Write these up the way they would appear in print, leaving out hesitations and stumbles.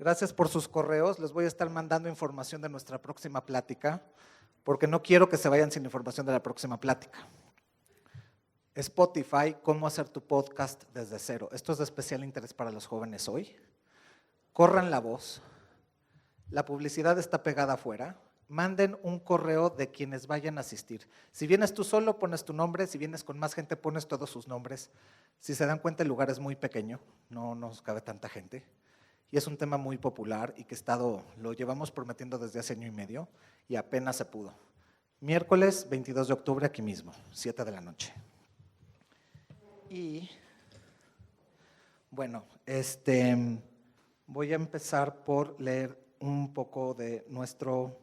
Gracias por sus correos. Les voy a estar mandando información de nuestra próxima plática, porque no quiero que se vayan sin información de la próxima plática. Spotify, cómo hacer tu podcast desde cero. Esto es de especial interés para los jóvenes hoy. Corran la voz. La publicidad está pegada afuera. Manden un correo de quienes vayan a asistir. Si vienes tú solo, pones tu nombre. Si vienes con más gente, pones todos sus nombres. Si se dan cuenta, el lugar es muy pequeño. No nos cabe tanta gente. Y es un tema muy popular y que lo llevamos prometiendo desde hace año y medio y apenas se pudo. Miércoles 22 de octubre, aquí mismo, 7 de la noche. Y bueno, voy a empezar por leer un poco de nuestro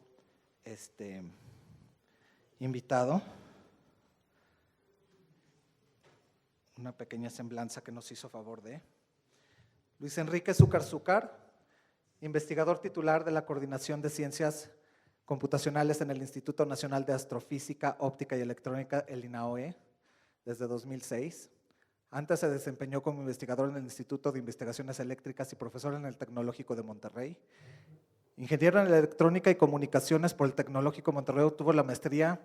invitado. Una pequeña semblanza que nos hizo favor de Luis Enrique Zúcar, investigador titular de la Coordinación de Ciencias Computacionales en el Instituto Nacional de Astrofísica, Óptica y Electrónica, el INAOE, desde 2006. Antes se desempeñó como investigador en el Instituto de Investigaciones Eléctricas y profesor en el Tecnológico de Monterrey. Ingeniero en Electrónica y Comunicaciones por el Tecnológico de Monterrey, obtuvo la maestría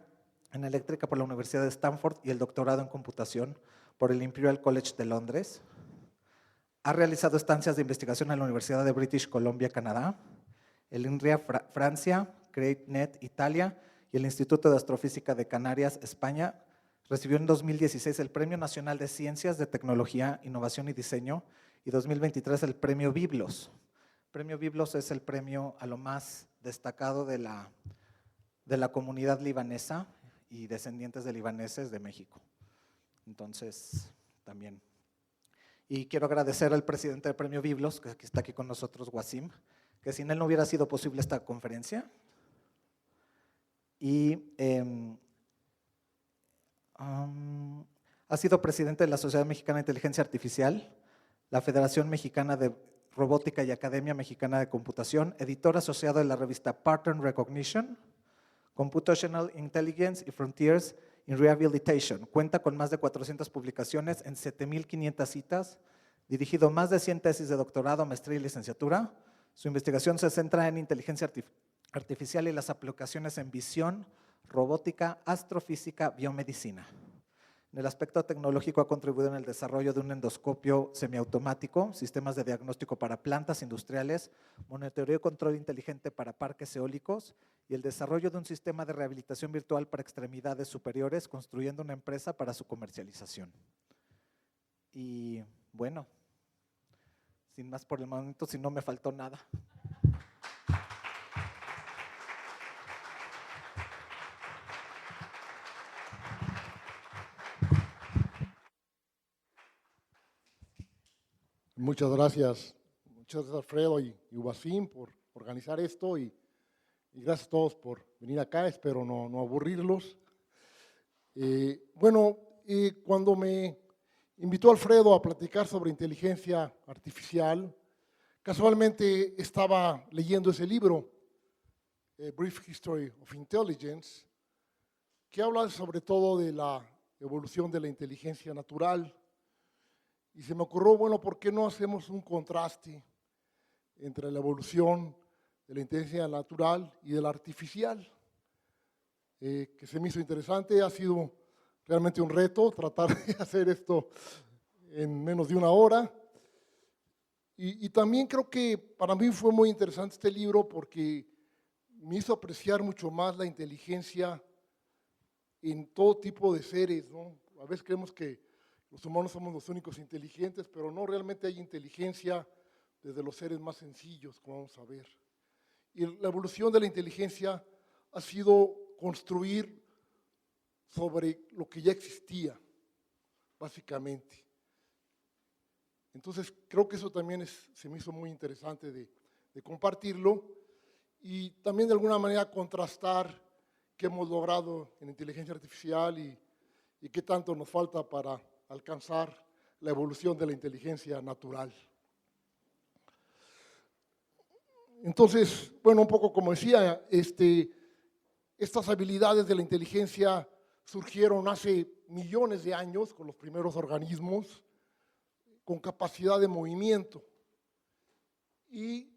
en Eléctrica por la Universidad de Stanford y el doctorado en Computación por el Imperial College de Londres. Ha realizado estancias de investigación en la Universidad de British Columbia, Canadá, el INRIA, Francia, CreateNet, Italia y el Instituto de Astrofísica de Canarias, España. Recibió en 2016 el Premio Nacional de Ciencias de Tecnología, Innovación y Diseño y 2023 el Premio Biblos. El Premio Biblos es el premio a lo más destacado de la comunidad libanesa y descendientes de libaneses de México. Entonces, también. Y quiero agradecer al presidente del Premio Biblos, que está aquí con nosotros, Wasim, que sin él no hubiera sido posible esta conferencia. Y ha sido presidente de la Sociedad Mexicana de Inteligencia Artificial, la Federación Mexicana de Robótica y Academia Mexicana de Computación, editor asociado de la revista Pattern Recognition, Computational Intelligence y Frontiers in Rehabilitation. Cuenta con más de 400 publicaciones en 7,500 citas, dirigido más de 100 tesis de doctorado, maestría y licenciatura. Su investigación se centra en inteligencia artificial y las aplicaciones en visión, robótica, astrofísica, biomedicina. En el aspecto tecnológico ha contribuido en el desarrollo de un endoscopio semiautomático, sistemas de diagnóstico para plantas industriales, monitoreo y control inteligente para parques eólicos y el desarrollo de un sistema de rehabilitación virtual para extremidades superiores, construyendo una empresa para su comercialización. Y bueno, sin más por el momento, si no me faltó nada. Muchas gracias Alfredo y Wasim por organizar esto y gracias a todos por venir acá, espero no aburrirlos. Cuando me invitó Alfredo a platicar sobre inteligencia artificial, casualmente estaba leyendo ese libro, Brief History of Intelligence, que habla sobre todo de la evolución de la inteligencia natural. Y se me ocurrió, bueno, ¿por qué no hacemos un contraste entre la evolución de la inteligencia natural y de la artificial? Que se me hizo interesante, ha sido realmente un reto tratar de hacer esto en menos de una hora. Y también creo que para mí fue muy interesante este libro porque me hizo apreciar mucho más la inteligencia en todo tipo de seres, ¿no? A veces creemos que los humanos somos los únicos inteligentes, pero no, realmente hay inteligencia desde los seres más sencillos, como vamos a ver. Y la evolución de la inteligencia ha sido construir sobre lo que ya existía, básicamente. Entonces, creo que eso también se me hizo muy interesante de compartirlo y también de alguna manera contrastar qué hemos logrado en inteligencia artificial y qué tanto nos falta para alcanzar la evolución de la inteligencia natural. Entonces, bueno, un poco como decía, estas habilidades de la inteligencia surgieron hace millones de años con los primeros organismos con capacidad de movimiento. Y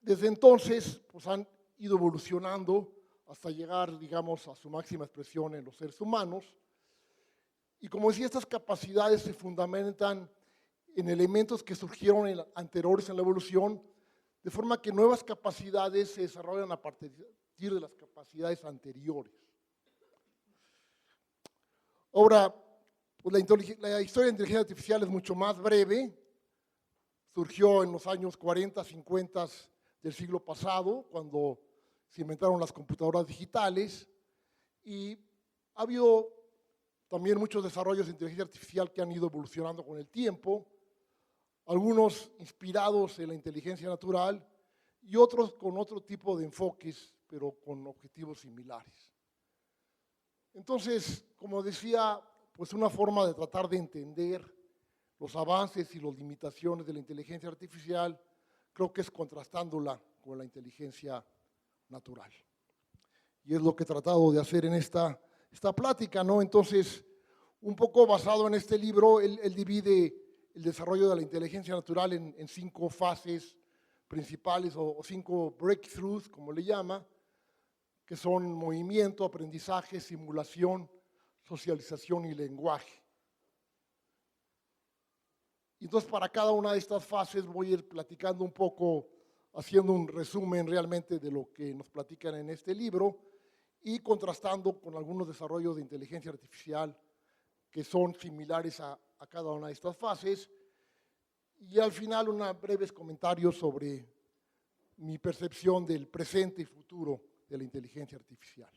desde entonces, pues han ido evolucionando hasta llegar, digamos, a su máxima expresión en los seres humanos. Y como decía, estas capacidades se fundamentan en elementos que surgieron anteriores en la evolución, de forma que nuevas capacidades se desarrollan a partir de las capacidades anteriores. Ahora, pues la historia de la inteligencia artificial es mucho más breve. Surgió en los años 40, 50 del siglo pasado, cuando se inventaron las computadoras digitales, y ha habido también muchos desarrollos de inteligencia artificial que han ido evolucionando con el tiempo, algunos inspirados en la inteligencia natural y otros con otro tipo de enfoques, pero con objetivos similares. Entonces, como decía, pues una forma de tratar de entender los avances y las limitaciones de la inteligencia artificial, creo que es contrastándola con la inteligencia natural. Y es lo que he tratado de hacer en esta plática, ¿no? Entonces, un poco basado en este libro, él divide el desarrollo de la inteligencia natural en 5 fases principales o 5 breakthroughs, como le llama, que son movimiento, aprendizaje, simulación, socialización y lenguaje. Y entonces, para cada una de estas fases voy a ir platicando un poco, haciendo un resumen realmente de lo que nos platican en este libro y contrastando con algunos desarrollos de inteligencia artificial que son similares a cada una de estas fases. Y al final, unos breves comentarios sobre mi percepción del presente y futuro de la inteligencia artificial.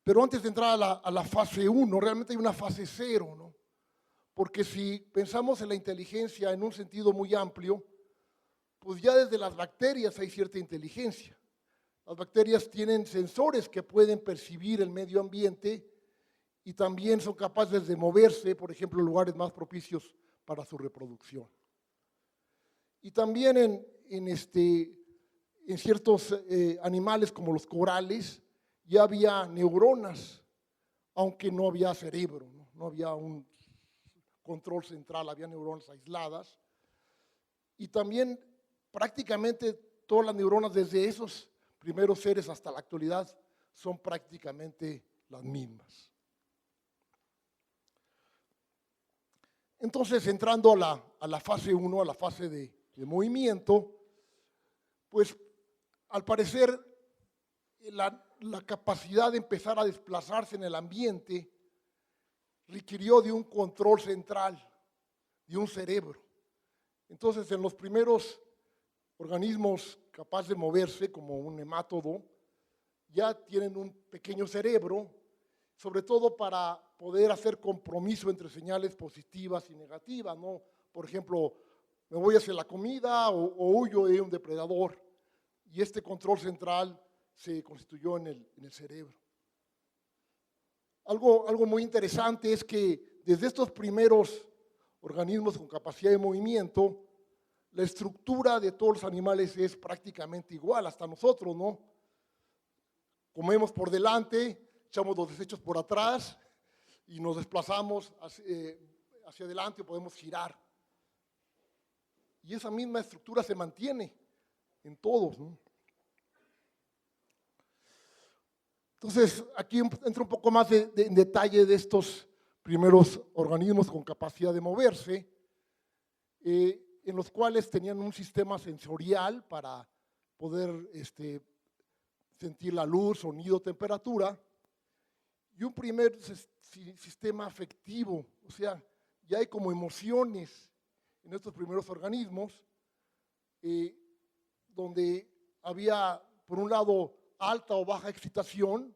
Pero antes de entrar a la fase 1, realmente hay una fase 0, ¿no? Porque si pensamos en la inteligencia en un sentido muy amplio, pues ya desde las bacterias hay cierta inteligencia. Las bacterias tienen sensores que pueden percibir el medio ambiente y también son capaces de moverse, por ejemplo, en lugares más propicios para su reproducción. Y también en ciertos animales como los corales ya había neuronas, aunque no había cerebro, no había un control central, había neuronas aisladas. Y también prácticamente todas las neuronas desde esos primeros seres hasta la actualidad son prácticamente las mismas. Entonces, entrando a la fase 1, a la fase de movimiento, pues al parecer la capacidad de empezar a desplazarse en el ambiente requirió de un control central, de un cerebro. Entonces, en los primeros organismos capaces de moverse, como un nemátodo, ya tienen un pequeño cerebro, sobre todo para poder hacer compromiso entre señales positivas y negativas, ¿no? Por ejemplo, me voy hacia la comida o huyo de un depredador, y este control central se constituyó en el cerebro. Algo muy interesante es que desde estos primeros organismos con capacidad de movimiento, la estructura de todos los animales es prácticamente igual, hasta nosotros, ¿no? Comemos por delante, echamos los desechos por atrás y nos desplazamos hacia adelante o podemos girar. Y esa misma estructura se mantiene en todos, ¿no? Entonces, aquí entra un poco más en detalle de estos primeros organismos con capacidad de moverse, en los cuales tenían un sistema sensorial para poder sentir la luz, sonido, temperatura, y un primer sistema afectivo, o sea, ya hay como emociones en estos primeros organismos, donde había, por un lado, alta o baja excitación.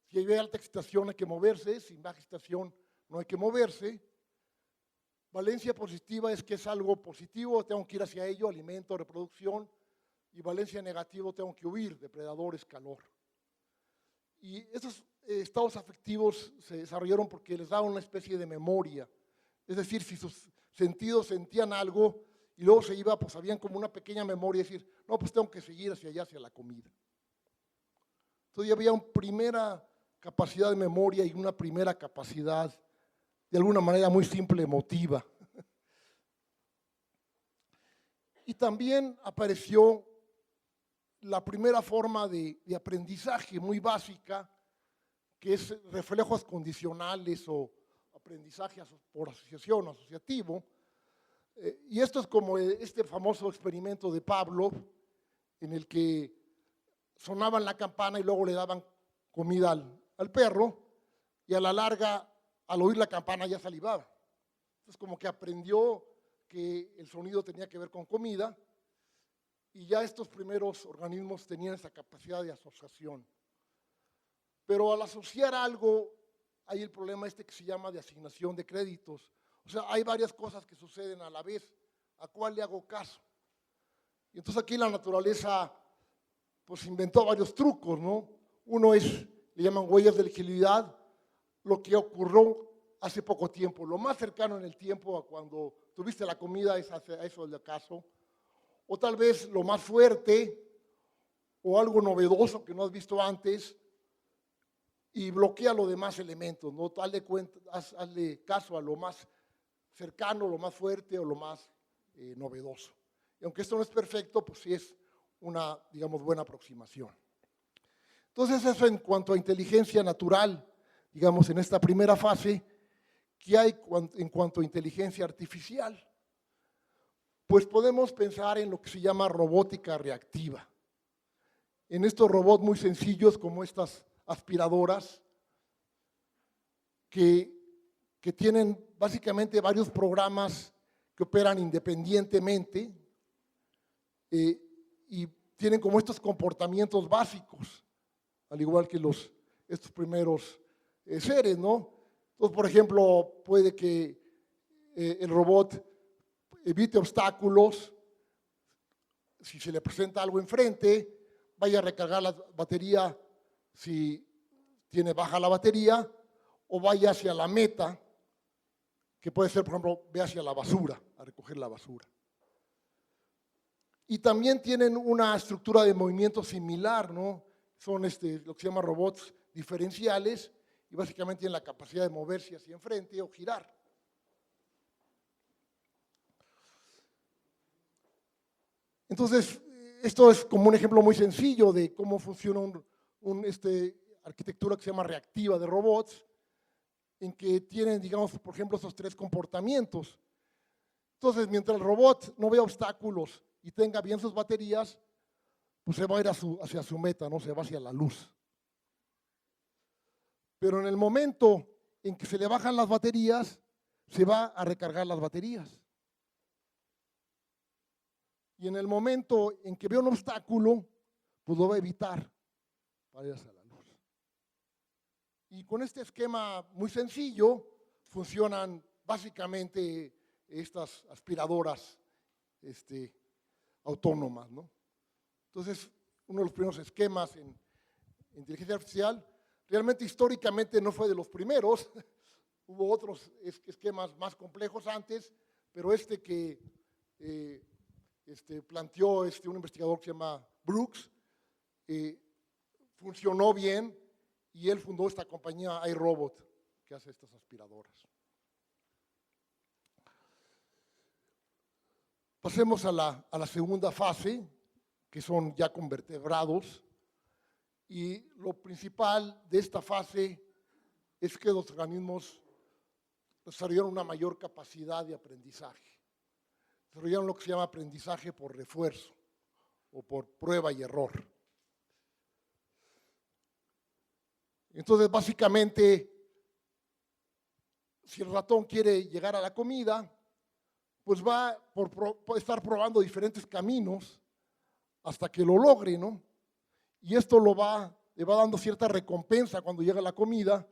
Si hay alta excitación hay que moverse, sin baja excitación no hay que moverse. Valencia positiva es que es algo positivo, tengo que ir hacia ello, alimento, reproducción, y valencia negativa, tengo que huir, depredadores, calor. Y esos estados afectivos se desarrollaron porque les daban una especie de memoria, es decir, si sus sentidos sentían algo y luego se iba, pues habían como una pequeña memoria, es decir, no, pues tengo que seguir hacia allá, hacia la comida. Entonces ya había una primera capacidad de memoria y una primera capacidad, de alguna manera muy simple, emotiva. Y también apareció la primera forma de aprendizaje muy básica, que es reflejos condicionales o aprendizaje por asociación, asociativo. Y esto es como este famoso experimento de Pavlov, en el que sonaban la campana y luego le daban comida al perro, y a la larga, al oír la campana, ya salivaba. Entonces, como que aprendió que el sonido tenía que ver con comida, y ya estos primeros organismos tenían esa capacidad de asociación. Pero al asociar algo, hay el problema este que se llama de asignación de créditos. O sea, hay varias cosas que suceden a la vez. ¿A cuál le hago caso? Y entonces aquí la naturaleza pues inventó varios trucos, ¿no? Uno es, le llaman huellas de legibilidad, lo que ocurrió hace poco tiempo. Lo más cercano en el tiempo a cuando tuviste la comida es a eso del caso. O tal vez lo más fuerte o algo novedoso que no has visto antes y bloquea los demás elementos, ¿no? Hazle caso a lo más cercano, lo más fuerte o lo más novedoso. Y aunque esto no es perfecto, pues sí es una, digamos, buena aproximación. Entonces, eso en cuanto a inteligencia natural, digamos, en esta primera fase, ¿qué hay en cuanto a inteligencia artificial? Pues podemos pensar en lo que se llama robótica reactiva. En estos robots muy sencillos como estas aspiradoras, que tienen básicamente varios programas que operan independientemente y tienen como estos comportamientos básicos, al igual que estos primeros seres, ¿no? Entonces, por ejemplo, puede que el robot evite obstáculos, si se le presenta algo enfrente, vaya a recargar la batería si tiene baja la batería, o vaya hacia la meta, que puede ser, por ejemplo, ve hacia la basura, a recoger la basura. Y también tienen una estructura de movimiento similar, ¿no? Son lo que se llama robots diferenciales y básicamente tienen la capacidad de moverse hacia enfrente o girar. Entonces, esto es como un ejemplo muy sencillo de cómo funciona una arquitectura que se llama reactiva de robots, en que tienen, digamos, por ejemplo, esos tres comportamientos. Entonces, mientras el robot no vea obstáculos y tenga bien sus baterías, pues se va a ir hacia su meta, ¿no? Se va hacia la luz. Pero en el momento en que se le bajan las baterías, se va a recargar las baterías. Y en el momento en que vea un obstáculo, pues lo va a evitar para ir hacia la luz. Y con este esquema muy sencillo funcionan básicamente estas aspiradoras autónomas, ¿no? Entonces, uno de los primeros esquemas en inteligencia artificial, realmente históricamente no fue de los primeros, hubo otros esquemas más complejos antes, pero que planteó un investigador que se llama Brooks, funcionó bien y él fundó esta compañía iRobot que hace estas aspiradoras. Pasemos a la segunda fase, que son ya con vertebrados, y lo principal de esta fase es que los organismos desarrollaron una mayor capacidad de aprendizaje. Desarrollaron lo que se llama aprendizaje por refuerzo o por prueba y error. Entonces, básicamente, si el ratón quiere llegar a la comida, pues va por estar probando diferentes caminos hasta que lo logre, ¿no? Y esto le va dando cierta recompensa cuando llega la comida.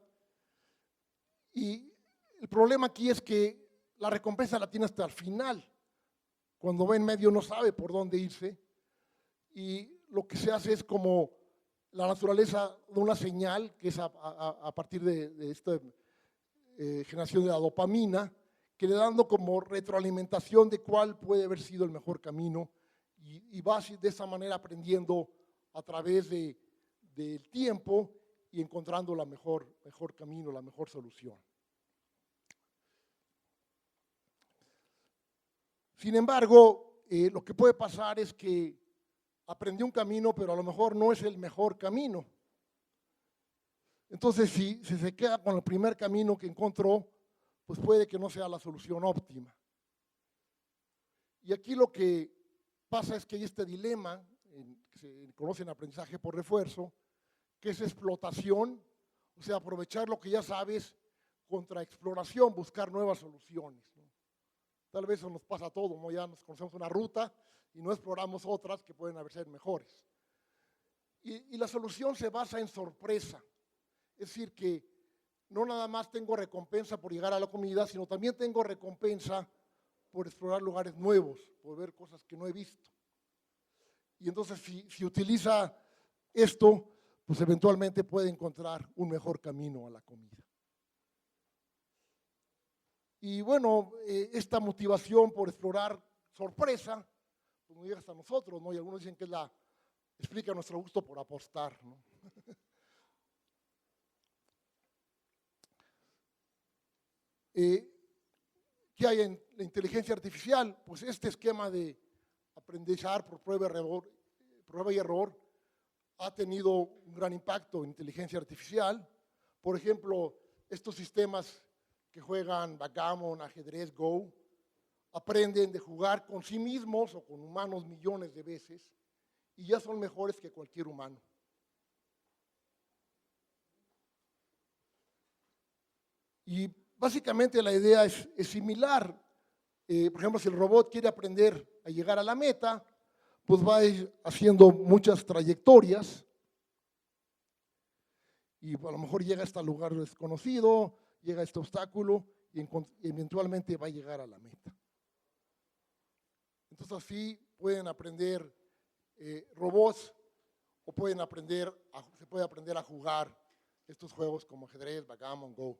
Y el problema aquí es que la recompensa la tiene hasta el final. Cuando va en medio no sabe por dónde irse. Y lo que se hace es como la naturaleza de una señal, que es a partir de esta generación de la dopamina, que le dando como retroalimentación de cuál puede haber sido el mejor camino y va de esa manera aprendiendo a través del tiempo y encontrando la mejor camino, la mejor solución. Sin embargo, lo que puede pasar es que aprendió un camino, pero a lo mejor no es el mejor camino. Entonces, si se queda con el primer camino que encontró, pues puede que no sea la solución óptima. Y aquí lo que pasa es que hay este dilema, que se conoce en aprendizaje por refuerzo, que es explotación, o sea, aprovechar lo que ya sabes contra exploración, buscar nuevas soluciones, ¿no? Tal vez eso nos pasa a todos, ¿no? Ya nos conocemos una ruta y no exploramos otras que pueden haber ser mejores. Y la solución se basa en sorpresa, es decir, que no nada más tengo recompensa por llegar a la comida, sino también tengo recompensa por explorar lugares nuevos, por ver cosas que no he visto. Y entonces si utiliza esto, pues eventualmente puede encontrar un mejor camino a la comida. Y bueno, esta motivación por explorar sorpresa, pues no llega hasta nosotros, ¿no? Y algunos dicen que explica nuestro gusto por apostar, ¿no? ¿Qué hay en la inteligencia artificial? Pues este esquema de aprendizaje por prueba y error ha tenido un gran impacto en inteligencia artificial. Por ejemplo, estos sistemas que juegan backgammon, ajedrez, Go, aprenden de jugar con sí mismos o con humanos millones de veces y ya son mejores que cualquier humano. Y básicamente la idea es similar. Por ejemplo, si el robot quiere aprender a llegar a la meta, pues va a ir haciendo muchas trayectorias y a lo mejor llega a este lugar desconocido, llega a este obstáculo y eventualmente va a llegar a la meta. Entonces así pueden aprender robots o se puede aprender a jugar estos juegos como ajedrez, backgammon, Go.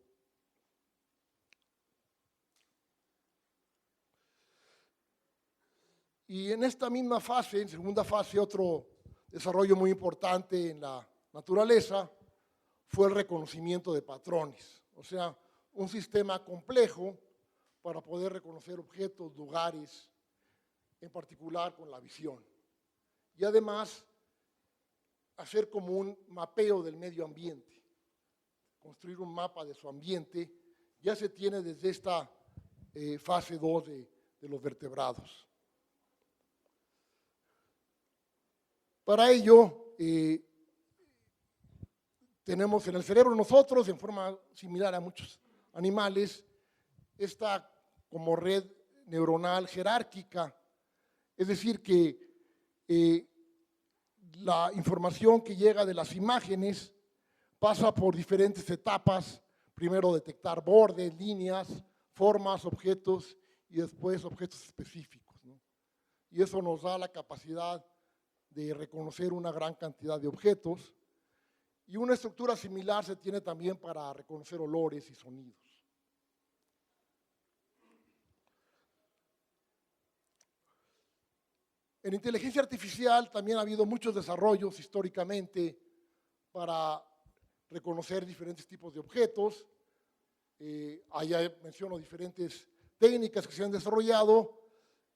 Y en esta misma fase, en segunda fase, otro desarrollo muy importante en la naturaleza fue el reconocimiento de patrones. O sea, un sistema complejo para poder reconocer objetos, lugares, en particular con la visión. Y además, hacer como un mapeo del medio ambiente, construir un mapa de su ambiente, ya se tiene desde esta fase 2 de los vertebrados. Para ello, tenemos en el cerebro nosotros, en forma similar a muchos animales, esta como red neuronal jerárquica, es decir, que la información que llega de las imágenes pasa por diferentes etapas, primero detectar bordes, líneas, formas, objetos y después objetos específicos, ¿no? Y eso nos da la capacidad de reconocer una gran cantidad de objetos, y una estructura similar se tiene también para reconocer olores y sonidos. En inteligencia artificial también ha habido muchos desarrollos históricamente para reconocer diferentes tipos de objetos. Allá menciono diferentes técnicas que se han desarrollado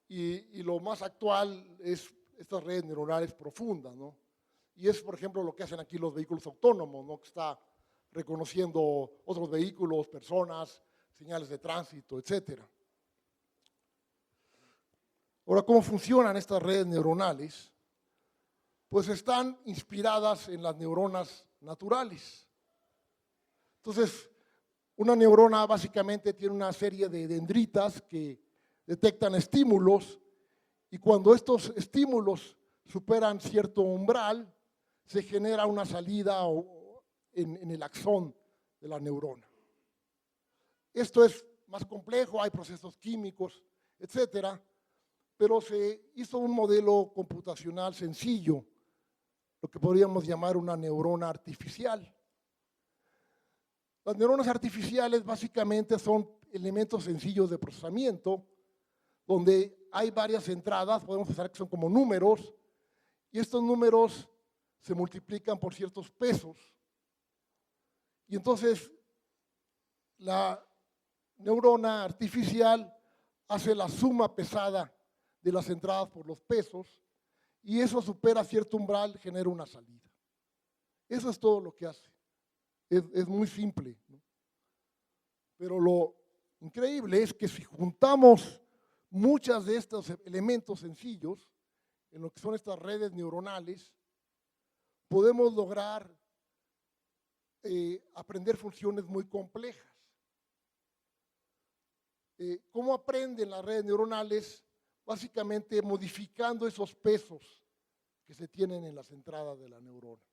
y lo más actual es estas redes neuronales profundas, ¿no? Y es, por ejemplo, lo que hacen aquí los vehículos autónomos, ¿no? Que está reconociendo otros vehículos, personas, señales de tránsito, etcétera. Ahora, ¿cómo funcionan estas redes neuronales? Pues están inspiradas en las neuronas naturales. Entonces, una neurona básicamente tiene una serie de dendritas que detectan estímulos y cuando estos estímulos superan cierto umbral, se genera una salida en el axón de la neurona. Esto es más complejo, hay procesos químicos, etcétera, pero se hizo un modelo computacional sencillo, lo que podríamos llamar una neurona artificial. Las neuronas artificiales básicamente son elementos sencillos de procesamiento, donde hay varias entradas, podemos pensar que son como números, y estos números se multiplican por ciertos pesos. Y entonces la neurona artificial hace la suma pesada de las entradas por los pesos, y eso supera cierto umbral, genera una salida. Eso es todo lo que hace. Es muy simple, ¿no? Pero lo increíble es que si juntamos muchos de estos elementos sencillos, en lo que son estas redes neuronales, podemos lograr aprender funciones muy complejas. ¿Cómo aprenden las redes neuronales? Básicamente modificando esos pesos que se tienen en las entradas de la neurona.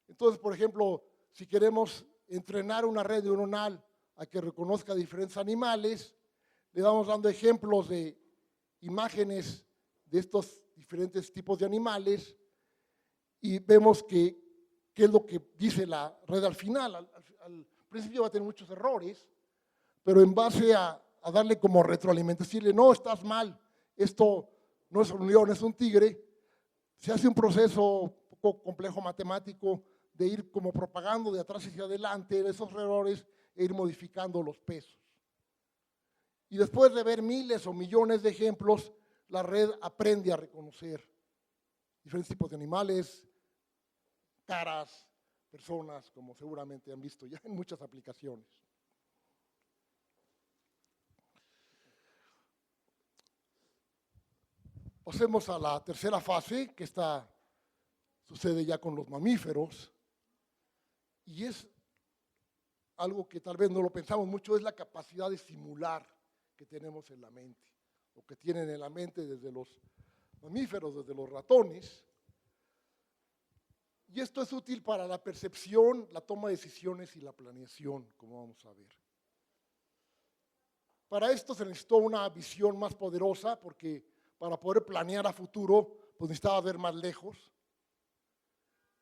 Entonces, por ejemplo, si queremos entrenar una red neuronal a que reconozca diferentes animales, le vamos dando ejemplos de imágenes de estos diferentes tipos de animales y vemos qué es lo que dice la red al final. Al principio va a tener muchos errores, pero en base a darle como retroalimentación, decirle, no, estás mal, esto no es un león, es un tigre, se hace un proceso un poco complejo matemático de ir como propagando de atrás hacia adelante esos errores e ir modificando los pesos. Y después de ver miles o millones de ejemplos, la red aprende a reconocer diferentes tipos de animales, caras, personas, como seguramente han visto ya en muchas aplicaciones. Pasemos a la tercera fase, que sucede ya con los mamíferos, y es algo que tal vez no lo pensamos mucho, es la capacidad de simular que tenemos en la mente, o que tienen en la mente desde los mamíferos, desde los ratones. Y esto es útil para la percepción, la toma de decisiones y la planeación, como vamos a ver. Para esto se necesitó una visión más poderosa, porque para poder planear a futuro, pues necesitaba ver más lejos,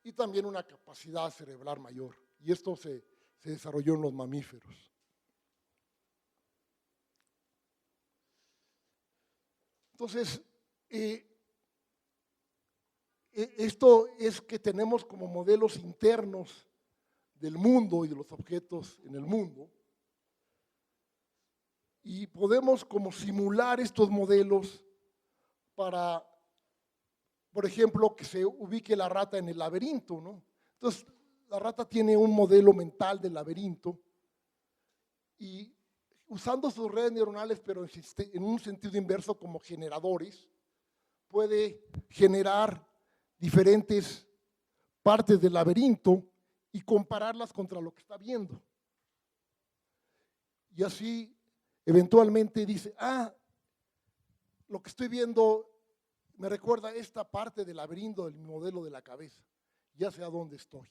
y también una capacidad cerebral mayor. Y esto se desarrolló en los mamíferos. Entonces, esto es que tenemos como modelos internos del mundo y de los objetos en el mundo, y podemos como simular estos modelos para, por ejemplo, que se ubique la rata en el laberinto, ¿no? Entonces, la rata tiene un modelo mental del laberinto y usando sus redes neuronales, pero en un sentido inverso como generadores, puede generar diferentes partes del laberinto y compararlas contra lo que está viendo. Y así, eventualmente dice, lo que estoy viendo me recuerda esta parte del laberinto del modelo de la cabeza, ya sé a dónde estoy.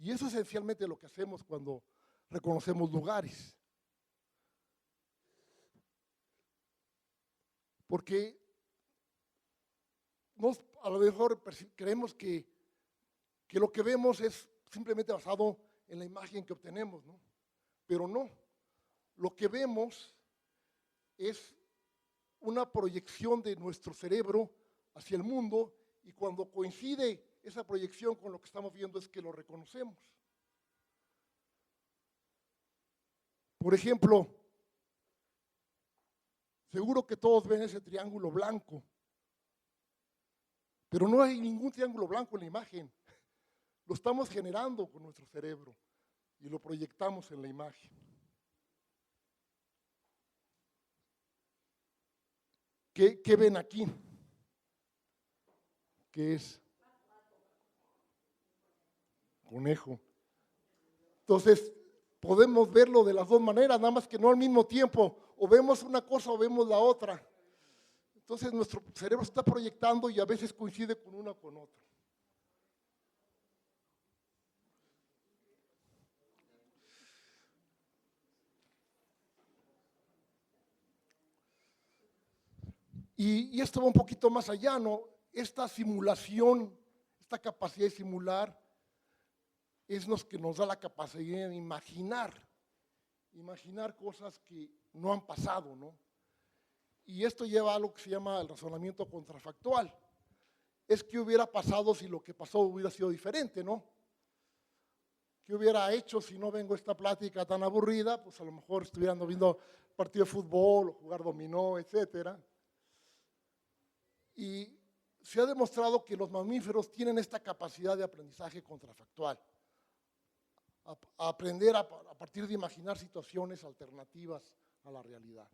Y eso es esencialmente lo que hacemos cuando reconocemos lugares. Porque a lo mejor creemos que lo que vemos es simplemente basado en la imagen que obtenemos, ¿no? Pero no, lo que vemos es una proyección de nuestro cerebro hacia el mundo, y cuando coincide esa proyección con lo que estamos viendo es que lo reconocemos. Por ejemplo, seguro que todos ven ese triángulo blanco, pero no hay ningún triángulo blanco en la imagen. Lo estamos generando con nuestro cerebro y lo proyectamos en la imagen. ¿Qué ven aquí? ¿Qué es? Conejo. Entonces, podemos verlo de las dos maneras, nada más que no al mismo tiempo. O vemos una cosa o vemos la otra. Entonces, nuestro cerebro está proyectando y a veces coincide con una o con otra. Y esto va un poquito más allá, ¿no? Esta simulación, esta capacidad de simular es lo que nos da la capacidad de imaginar cosas que no han pasado, ¿no? Y esto lleva a algo que se llama el razonamiento contrafactual. Es qué hubiera pasado si lo que pasó hubiera sido diferente, ¿no? ¿Qué hubiera hecho si no vengo a esta plática tan aburrida? Pues a lo mejor estuvieran viendo partido de fútbol, o jugar dominó, etcétera. Y se ha demostrado que los mamíferos tienen esta capacidad de aprendizaje contrafactual, a aprender a partir de imaginar situaciones alternativas a la realidad.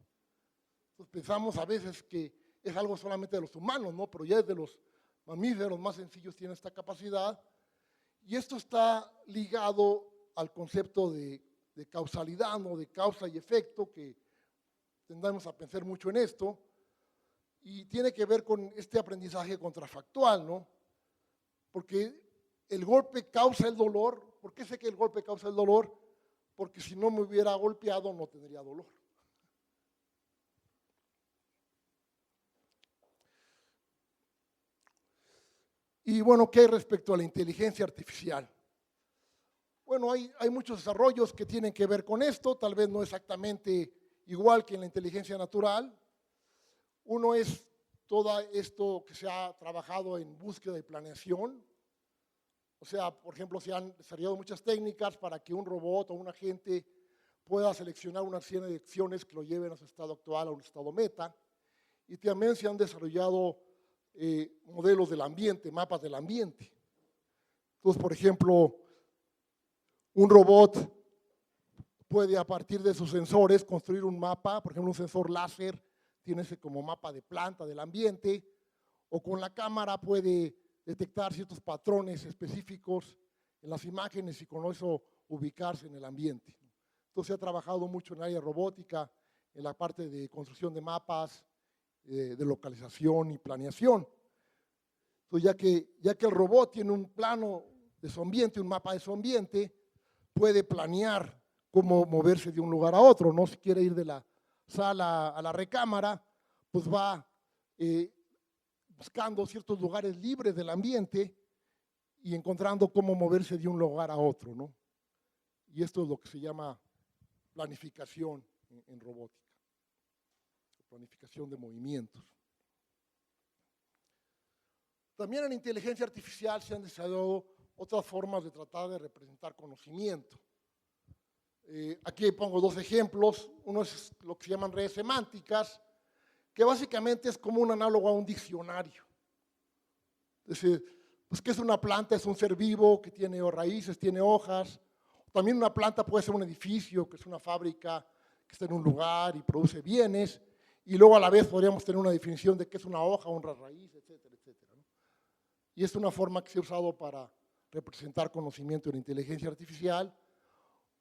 Entonces pensamos a veces que es algo solamente de los humanos, ¿no? Pero ya desde los mamíferos más sencillos tienen esta capacidad, y esto está ligado al concepto de causalidad, ¿no? De causa y efecto, que tendemos a pensar mucho en esto, y tiene que ver con este aprendizaje contrafactual, ¿no? Porque el golpe causa el dolor. ¿Por qué sé que el golpe causa el dolor? Porque si no me hubiera golpeado no tendría dolor. Y bueno, ¿qué hay respecto a la inteligencia artificial? Bueno, hay muchos desarrollos que tienen que ver con esto, tal vez no exactamente igual que en la inteligencia natural. Uno es todo esto que se ha trabajado en búsqueda y planeación. O sea, por ejemplo, se han desarrollado muchas técnicas para que un robot o un agente pueda seleccionar una serie de acciones que lo lleven a su estado actual, a un estado meta. Y también se han desarrollado modelos del ambiente, mapas del ambiente. Entonces, por ejemplo, un robot puede a partir de sus sensores construir un mapa, por ejemplo, un sensor láser tiene ese como mapa de planta del ambiente, o con la cámara puede detectar ciertos patrones específicos en las imágenes y con eso ubicarse en el ambiente. Entonces se ha trabajado mucho en el área robótica, en la parte de construcción de mapas, de localización y planeación. Entonces ya que el robot tiene un plano de su ambiente, un mapa de su ambiente, puede planear cómo moverse de un lugar a otro, ¿no? Si quiere ir de la sala a la recámara, pues va buscando ciertos lugares libres del ambiente y encontrando cómo moverse de un lugar a otro, ¿no? Y esto es lo que se llama planificación en robótica, planificación de movimientos. También en inteligencia artificial se han desarrollado otras formas de tratar de representar conocimiento. Aquí pongo dos ejemplos. Uno es lo que se llaman redes semánticas, que básicamente es como un análogo a un diccionario. Es decir, pues, ¿qué es una planta? Es un ser vivo que tiene raíces, tiene hojas. También una planta puede ser un edificio, que es una fábrica que está en un lugar y produce bienes. Y luego a la vez podríamos tener una definición de qué es una hoja, una raíz, etcétera, etcétera, ¿no? Y es una forma que se ha usado para representar conocimiento en inteligencia artificial.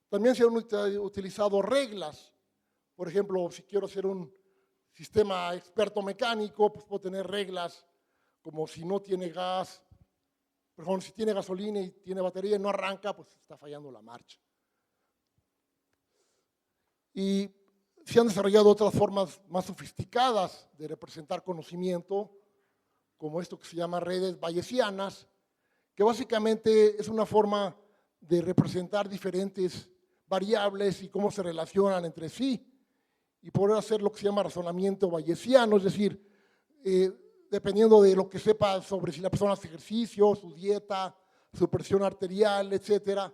También se han utilizado reglas. Por ejemplo, si quiero hacer un sistema experto mecánico, pues puedo tener reglas como si no tiene gas, por ejemplo, si tiene gasolina y tiene batería y no arranca, pues está fallando la marcha. Y se han desarrollado otras formas más sofisticadas de representar conocimiento, como esto que se llama redes bayesianas, que básicamente es una forma de representar diferentes variables y cómo se relacionan entre sí, y poder hacer lo que se llama razonamiento bayesiano, es decir, dependiendo de lo que sepa sobre si la persona hace ejercicio, su dieta, su presión arterial, etcétera,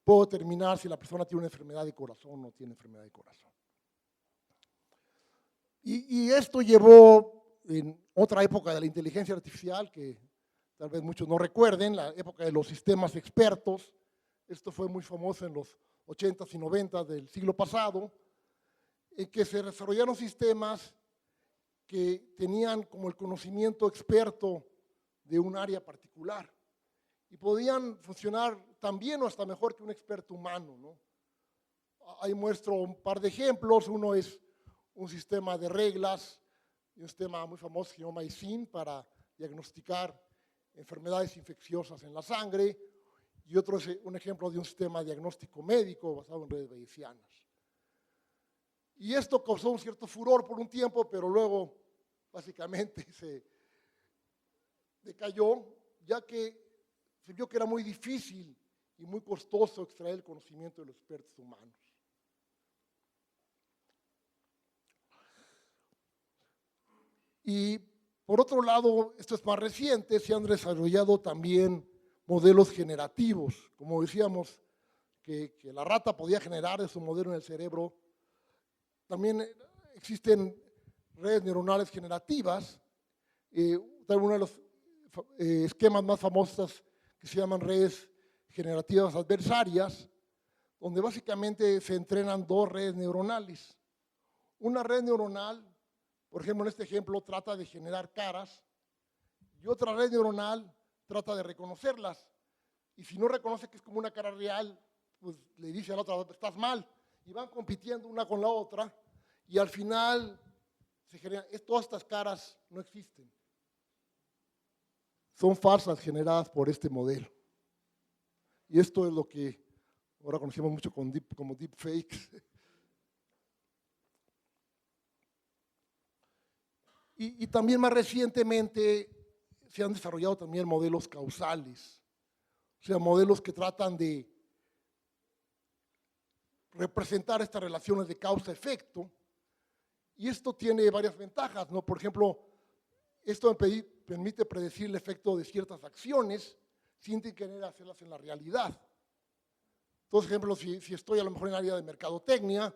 puedo determinar si la persona tiene una enfermedad de corazón o no tiene enfermedad de corazón. Y esto llevó en otra época de la inteligencia artificial, que tal vez muchos no recuerden, la época de los sistemas expertos. Esto fue muy famoso en los 80s y 90s del siglo pasado, en que se desarrollaron sistemas que tenían como el conocimiento experto de un área particular y podían funcionar tan bien o hasta mejor que un experto humano, ¿no? Ahí muestro un par de ejemplos. Uno es un sistema de reglas, un sistema muy famoso que se llama ISIN para diagnosticar enfermedades infecciosas en la sangre, y otro es un ejemplo de un sistema diagnóstico médico basado en redes bayesianas. Y esto causó un cierto furor por un tiempo, pero luego básicamente se decayó, ya que se vio que era muy difícil y muy costoso extraer el conocimiento de los expertos humanos. Y por otro lado, esto es más reciente, se han desarrollado también modelos generativos. Como decíamos, que la rata podía generar de su modelo en el cerebro También existen redes neuronales generativas. Uno de los esquemas más famosos que se llaman redes generativas adversarias, donde básicamente se entrenan dos redes neuronales. Una red neuronal, por ejemplo, en este ejemplo, trata de generar caras, y otra red neuronal trata de reconocerlas. Y si no reconoce que es como una cara real, pues le dice a la otra, estás mal. Y van compitiendo una con la otra, y al final todas estas caras no existen. Son falsas generadas por este modelo. Y esto es lo que ahora conocemos mucho como deepfakes. Y también más recientemente se han desarrollado también modelos causales, o sea, modelos que tratan de representar estas relaciones de causa-efecto, y esto tiene varias ventajas, ¿no? Por ejemplo, esto me permite predecir el efecto de ciertas acciones sin tener que hacerlas en la realidad. Entonces, por ejemplo, si estoy a lo mejor en el área de mercadotecnia,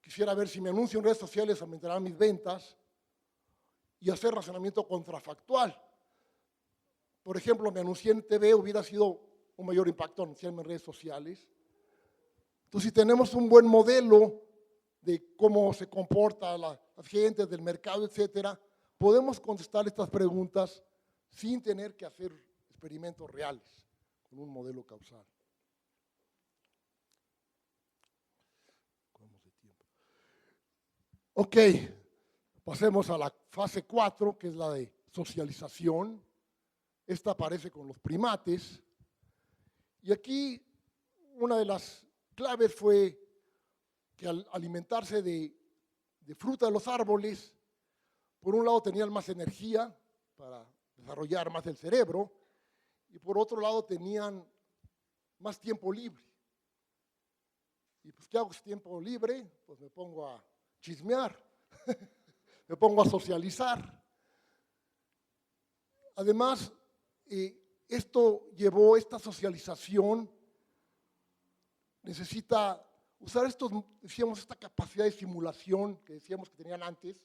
quisiera ver si mi anuncio en redes sociales aumentará mis ventas y hacer razonamiento contrafactual. Por ejemplo, me anuncié en TV, hubiera sido un mayor impacto anunciarme en redes sociales. Entonces, si tenemos un buen modelo de cómo se comporta las gentes del mercado, etcétera, podemos contestar estas preguntas sin tener que hacer experimentos reales con un modelo causal. Ok, pasemos a la fase 4, que es la de socialización. Esta aparece con los primates. Y aquí una de las claves fue que al alimentarse de fruta de los árboles, por un lado tenían más energía para desarrollar más el cerebro, y por otro lado tenían más tiempo libre. Y pues, ¿qué hago con tiempo libre? Pues me pongo a chismear, me pongo a socializar. Además, esta socialización necesita usar esta capacidad de simulación que decíamos que tenían antes,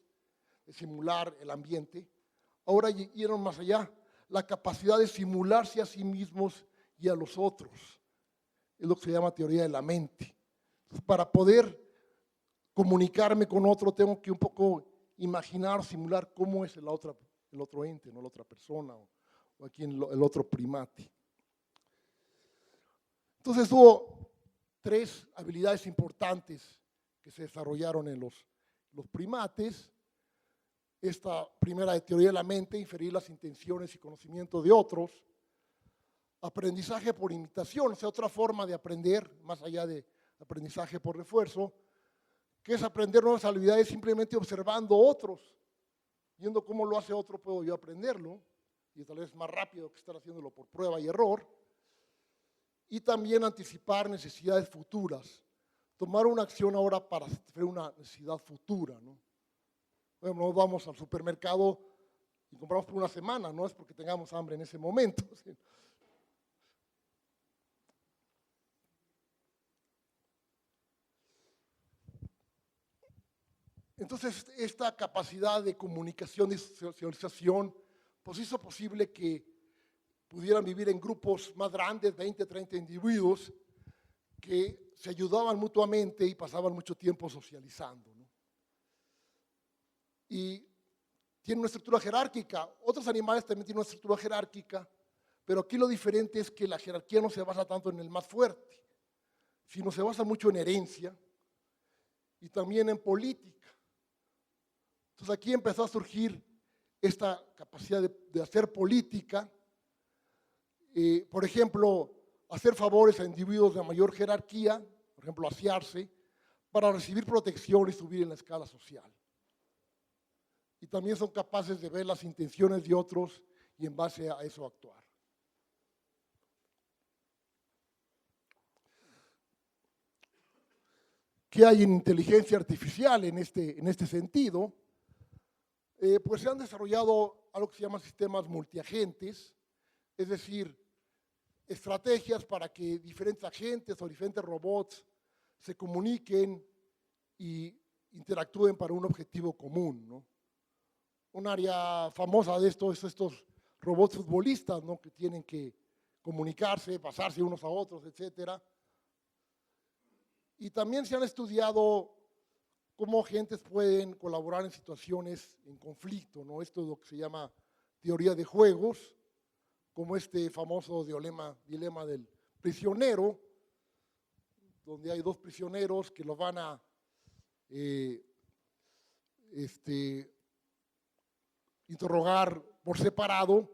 de simular el ambiente. Ahora dieron más allá, la capacidad de simularse a sí mismos y a los otros. Es lo que se llama teoría de la mente. Entonces, para poder comunicarme con otro, tengo que un poco imaginar, simular cómo es el otro ente, ¿no? La otra persona o aquí el otro primate. Entonces hubo 3 habilidades importantes que se desarrollaron en los primates. Esta primera de teoría de la mente, inferir las intenciones y conocimiento de otros. Aprendizaje por imitación, o sea, otra forma de aprender, más allá de aprendizaje por refuerzo, que es aprender nuevas habilidades simplemente observando a otros. Viendo cómo lo hace otro, puedo yo aprenderlo, y tal vez más rápido que estar haciéndolo por prueba y error. Y también anticipar necesidades futuras. Tomar una acción ahora para satisfacer una necesidad futura, ¿no? Bueno, no vamos al supermercado y compramos por una semana, no es porque tengamos hambre en ese momento. ¿Sí? Entonces, esta capacidad de comunicación y socialización pues hizo posible que pudieran vivir en grupos más grandes, 20, 30 individuos, que se ayudaban mutuamente y pasaban mucho tiempo socializando, ¿no? Y tiene una estructura jerárquica. Otros animales también tienen una estructura jerárquica, pero aquí lo diferente es que la jerarquía no se basa tanto en el más fuerte, sino se basa mucho en herencia y también en política. Entonces aquí empezó a surgir esta capacidad de hacer política, por ejemplo, hacer favores a individuos de mayor jerarquía, por ejemplo, asearse, para recibir protección y subir en la escala social. Y también son capaces de ver las intenciones de otros y en base a eso actuar. ¿Qué hay en inteligencia artificial en este sentido? Pues se han desarrollado algo que se llama sistemas multiagentes, es decir, estrategias para que diferentes agentes o diferentes robots se comuniquen y interactúen para un objetivo común, ¿no? Un área famosa de esto es estos robots futbolistas, ¿no? Que tienen que comunicarse, pasarse unos a otros, etcétera. Y también se han estudiado cómo agentes pueden colaborar en situaciones en conflicto, ¿no? Esto es lo que se llama teoría de juegos, como este famoso dilema del prisionero, donde hay dos prisioneros que los van a interrogar por separado.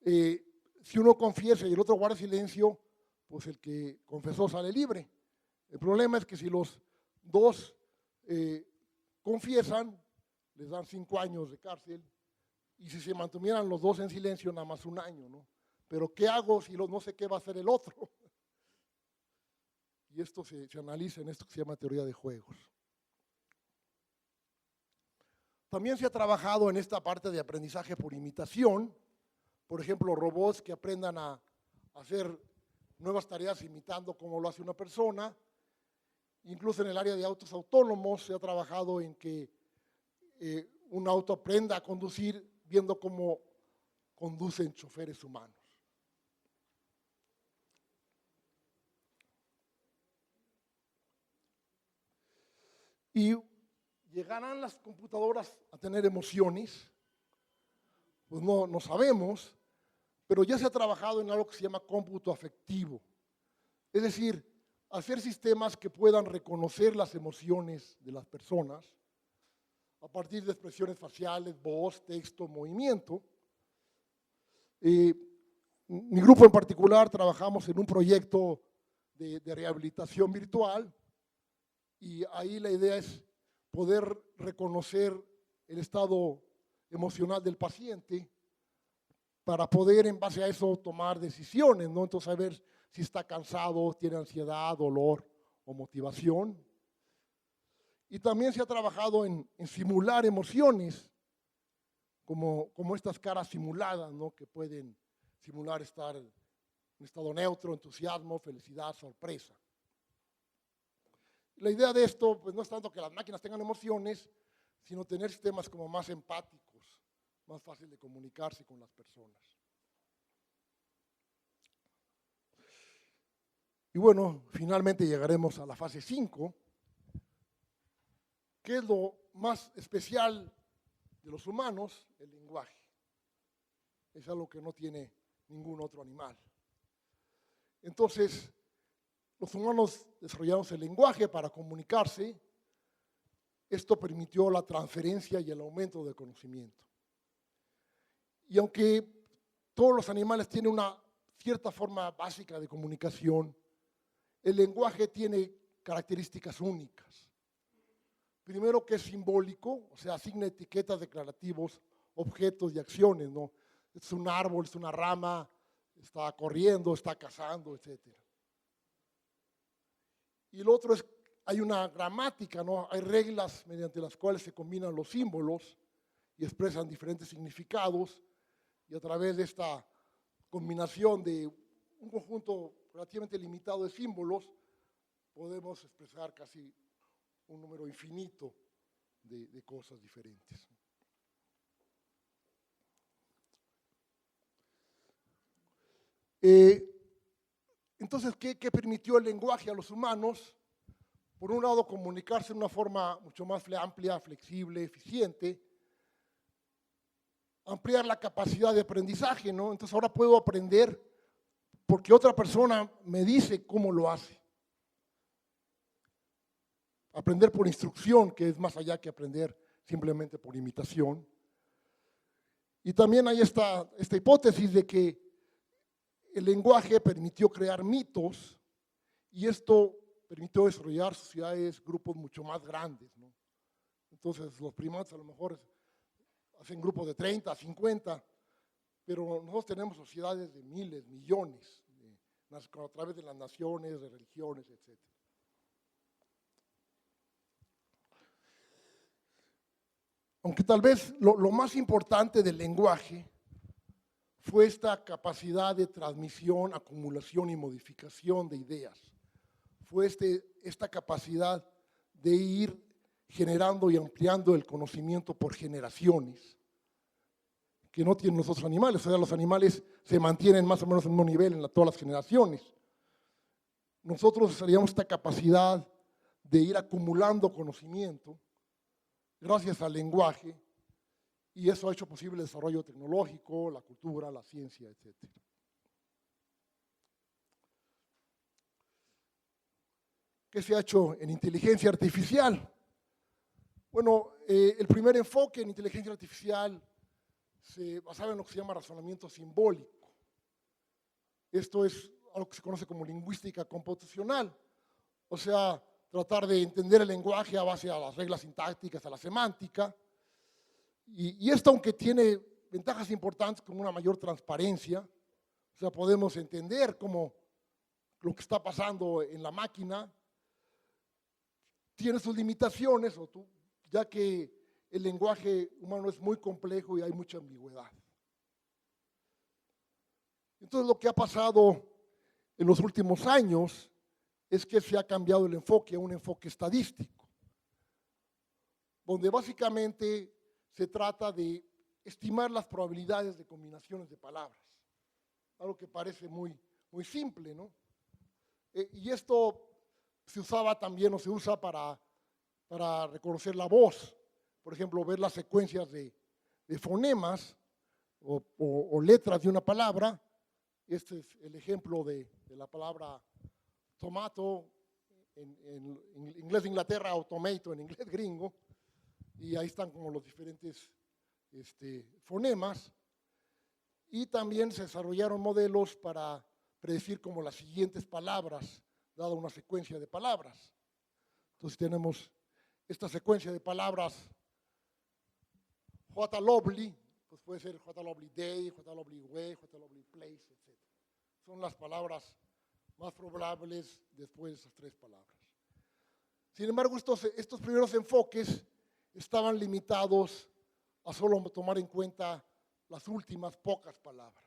Si uno confiesa y el otro guarda silencio, pues el que confesó sale libre. El problema es que si los dos confiesan, les dan 5 años de cárcel, y si se mantuvieran los dos en silencio, nada más 1 año, ¿no? Pero ¿qué hago si no sé qué va a hacer el otro? Y esto se analiza en esto que se llama teoría de juegos. También se ha trabajado en esta parte de aprendizaje por imitación, por ejemplo, robots que aprendan a hacer nuevas tareas imitando cómo lo hace una persona. Incluso en el área de autos autónomos se ha trabajado en que un auto aprenda a conducir viendo cómo conducen choferes humanos. ¿Y llegarán las computadoras a tener emociones? Pues no sabemos, pero ya se ha trabajado en algo que se llama cómputo afectivo. Es decir, hacer sistemas que puedan reconocer las emociones de las personas a partir de expresiones faciales, voz, texto, movimiento. Mi grupo en particular trabajamos en un proyecto de rehabilitación virtual y ahí la idea es poder reconocer el estado emocional del paciente para poder en base a eso tomar decisiones, ¿no? Entonces saber si está cansado, tiene ansiedad, dolor o motivación. Y también se ha trabajado en simular emociones, como estas caras simuladas, ¿no? Que pueden simular estar en estado neutro, entusiasmo, felicidad, sorpresa. La idea de esto pues, no es tanto que las máquinas tengan emociones, sino tener sistemas como más empáticos, más fácil de comunicarse con las personas. Y bueno, finalmente llegaremos a la fase 5, que es lo más especial de los humanos, el lenguaje. Es algo que no tiene ningún otro animal. Entonces, los humanos desarrollamos el lenguaje para comunicarse. Esto permitió la transferencia y el aumento del conocimiento. Y aunque todos los animales tienen una cierta forma básica de comunicación, el lenguaje tiene características únicas. Primero, que es simbólico, o sea, asigna etiquetas declarativos, objetos y acciones, ¿no? Es un árbol, es una rama, está corriendo, está cazando, etc. Y lo otro es, hay una gramática, ¿no? Hay reglas mediante las cuales se combinan los símbolos y expresan diferentes significados, y a través de esta combinación de un conjunto relativamente limitado de símbolos, podemos expresar casi un número infinito de cosas diferentes. Entonces, ¿qué permitió el lenguaje a los humanos? Por un lado, comunicarse de una forma mucho más amplia, flexible, eficiente, ampliar la capacidad de aprendizaje, ¿no? Entonces ahora puedo aprender porque otra persona me dice cómo lo hace. Aprender por instrucción, que es más allá que aprender simplemente por imitación. Y también hay esta hipótesis de que el lenguaje permitió crear mitos y esto permitió desarrollar sociedades, grupos mucho más grandes, ¿no? Entonces los primates a lo mejor hacen grupos de 30, 50, pero nosotros tenemos sociedades de miles, millones, a través de las naciones, de religiones, etc. Aunque tal vez lo más importante del lenguaje fue esta capacidad de transmisión, acumulación y modificación de ideas. Fue esta capacidad de ir generando y ampliando el conocimiento por generaciones, que no tienen los otros animales. O sea, los animales se mantienen más o menos en un nivel en todas las generaciones. Nosotros desarrollamos esta capacidad de ir acumulando conocimiento gracias al lenguaje, y eso ha hecho posible el desarrollo tecnológico, la cultura, la ciencia, etc. ¿Qué se ha hecho en inteligencia artificial? Bueno, el primer enfoque en inteligencia artificial se basaba en lo que se llama razonamiento simbólico. Esto es algo que se conoce como lingüística computacional, o sea, tratar de entender el lenguaje a base a las reglas sintácticas, a la semántica. Y esto, aunque tiene ventajas importantes como una mayor transparencia, o sea, podemos entender cómo lo que está pasando en la máquina, tiene sus limitaciones, ya que el lenguaje humano es muy complejo y hay mucha ambigüedad. Entonces, lo que ha pasado en los últimos años es que se ha cambiado el enfoque a un enfoque estadístico, donde básicamente se trata de estimar las probabilidades de combinaciones de palabras, algo que parece muy simple, ¿no? Y esto se usaba también o se usa para reconocer la voz, por ejemplo, ver las secuencias de fonemas o letras de una palabra. Este es el ejemplo de la palabra tomato en inglés de Inglaterra o tomato en inglés gringo, y ahí están como los diferentes fonemas. Y también se desarrollaron modelos para predecir como las siguientes palabras, dada una secuencia de palabras. Entonces tenemos esta secuencia de palabras, what a lovely, pues puede ser what a lovely day, what a lovely way, what a lovely place, etc. Son las palabras más probables después de esas tres palabras. Sin embargo, estos primeros enfoques estaban limitados a solo tomar en cuenta las últimas pocas palabras.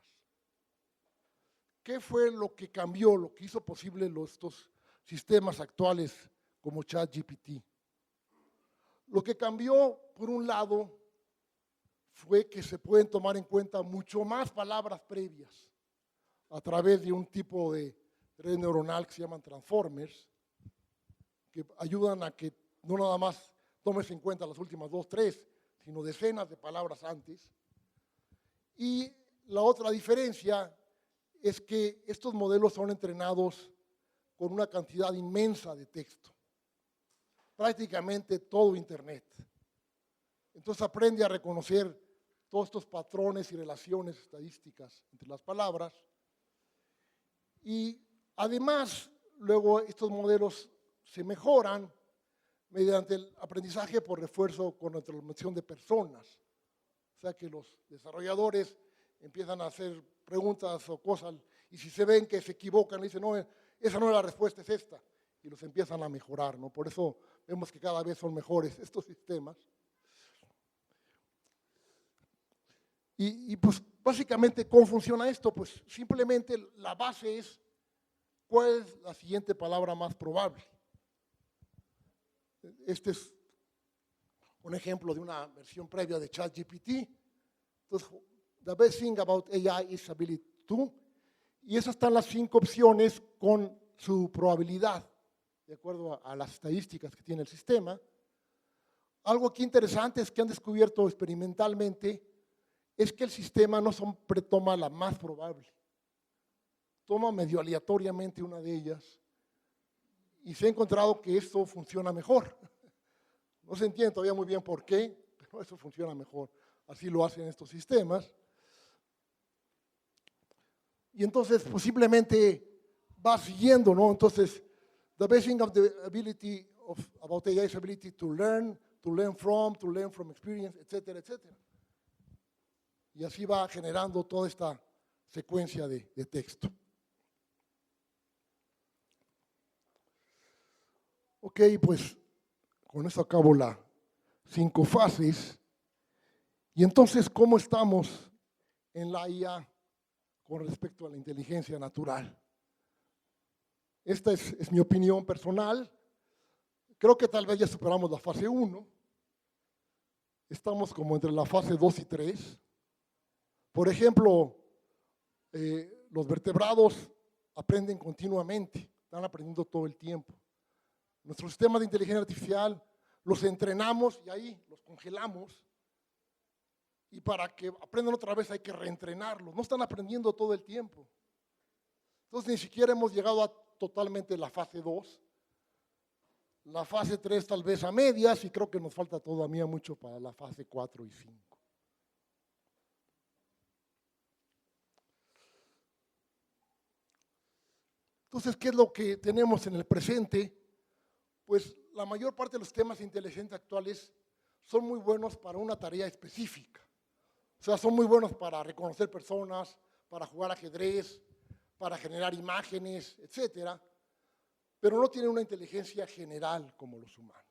¿Qué fue lo que cambió, lo que hizo posible estos sistemas actuales como ChatGPT? Lo que cambió, por un lado, fue que se pueden tomar en cuenta mucho más palabras previas a través de un tipo de red neuronal que se llaman transformers, que ayudan a que no nada más tomes en cuenta las últimas 2, 3, sino decenas de palabras antes. Y la otra diferencia es que estos modelos son entrenados con una cantidad inmensa de texto, prácticamente todo Internet. Entonces aprende a reconocer todos estos patrones y relaciones estadísticas entre las palabras. Y además, luego estos modelos se mejoran mediante el aprendizaje por refuerzo con retroalimentación de personas. O sea que los desarrolladores empiezan a hacer preguntas o cosas, y si se ven que se equivocan, dicen, no, esa no es la respuesta, es esta, y los empiezan a mejorar, ¿no? Por eso vemos que cada vez son mejores estos sistemas. Y pues básicamente, ¿cómo funciona esto? Pues simplemente la base es cuál es la siguiente palabra más probable. Este es un ejemplo de una versión previa de ChatGPT. Entonces, the best thing about AI is ability to, y esas están las 5 opciones con su probabilidad, de acuerdo a las estadísticas que tiene el sistema. Algo aquí interesante es que han descubierto experimentalmente es que el sistema no siempre toma la más probable, toma medio aleatoriamente una de ellas, y se ha encontrado que esto funciona mejor. No se entiende todavía muy bien por qué, pero eso funciona mejor. Así lo hacen estos sistemas. Y entonces, pues simplemente va siguiendo, ¿no? Entonces, the best thing of the ability about AI is ability to learn from experience, etcétera, etcétera. Y así va generando toda esta secuencia de texto. Ok, pues con eso acabo las 5 fases. Y entonces, ¿cómo estamos en la IA con respecto a la inteligencia natural? Esta es mi opinión personal. Creo que tal vez ya superamos la fase 1. Estamos como entre la fase 2 y 3. Por ejemplo, los vertebrados aprenden continuamente, están aprendiendo todo el tiempo. Nuestros sistemas de inteligencia artificial los entrenamos y ahí los congelamos. Y para que aprendan otra vez hay que reentrenarlos. No están aprendiendo todo el tiempo. Entonces ni siquiera hemos llegado a totalmente la fase 2. La fase 3 tal vez a medias y creo que nos falta todavía mucho para la fase 4 y 5. Entonces, ¿qué es lo que tenemos en el presente? Pues la mayor parte de los sistemas inteligentes actuales son muy buenos para una tarea específica. O sea, son muy buenos para reconocer personas, para jugar ajedrez, para generar imágenes, etcétera, pero no tienen una inteligencia general como los humanos.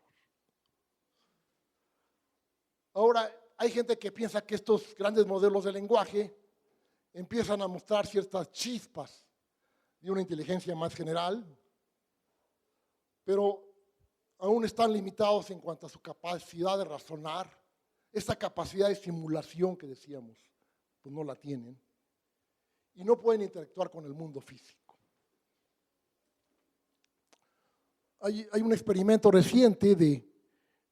Ahora, hay gente que piensa que estos grandes modelos de lenguaje empiezan a mostrar ciertas chispas de una inteligencia más general, pero aún están limitados en cuanto a su capacidad de razonar. Esta capacidad de simulación que decíamos, pues no la tienen. Y no pueden interactuar con el mundo físico. Hay un experimento reciente de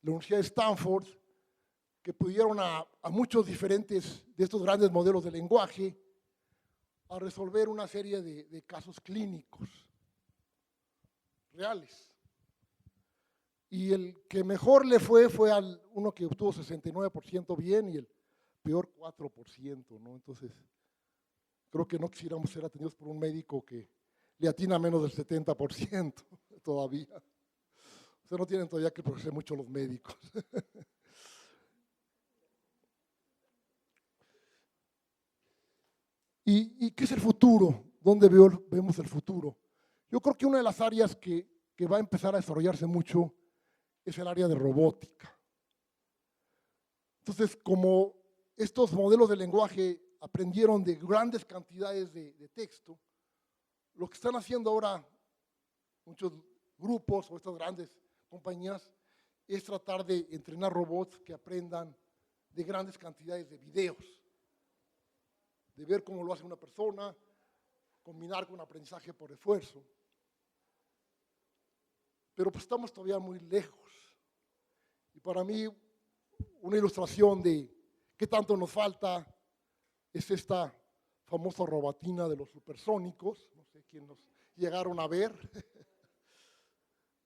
la Universidad de Stanford que pudieron a muchos diferentes de estos grandes modelos de lenguaje a resolver una serie de casos clínicos reales. Y el que mejor le fue al uno que obtuvo 69% bien y el peor 4%, ¿no? Entonces, creo que no quisiéramos ser atendidos por un médico que le atina menos del 70% todavía. O sea, no tienen todavía que progresar mucho los médicos. ¿Y qué es el futuro? ¿Dónde vemos el futuro? Yo creo que una de las áreas que va a empezar a desarrollarse mucho es el área de robótica. Entonces, como estos modelos de lenguaje aprendieron de grandes cantidades de texto, lo que están haciendo ahora muchos grupos o estas grandes compañías es tratar de entrenar robots que aprendan de grandes cantidades de videos, de ver cómo lo hace una persona, combinar con aprendizaje por esfuerzo. Pero pues estamos todavía muy lejos. Y para mí, una ilustración de qué tanto nos falta es esta famosa robotina de los supersónicos. No sé quién nos llegaron a ver.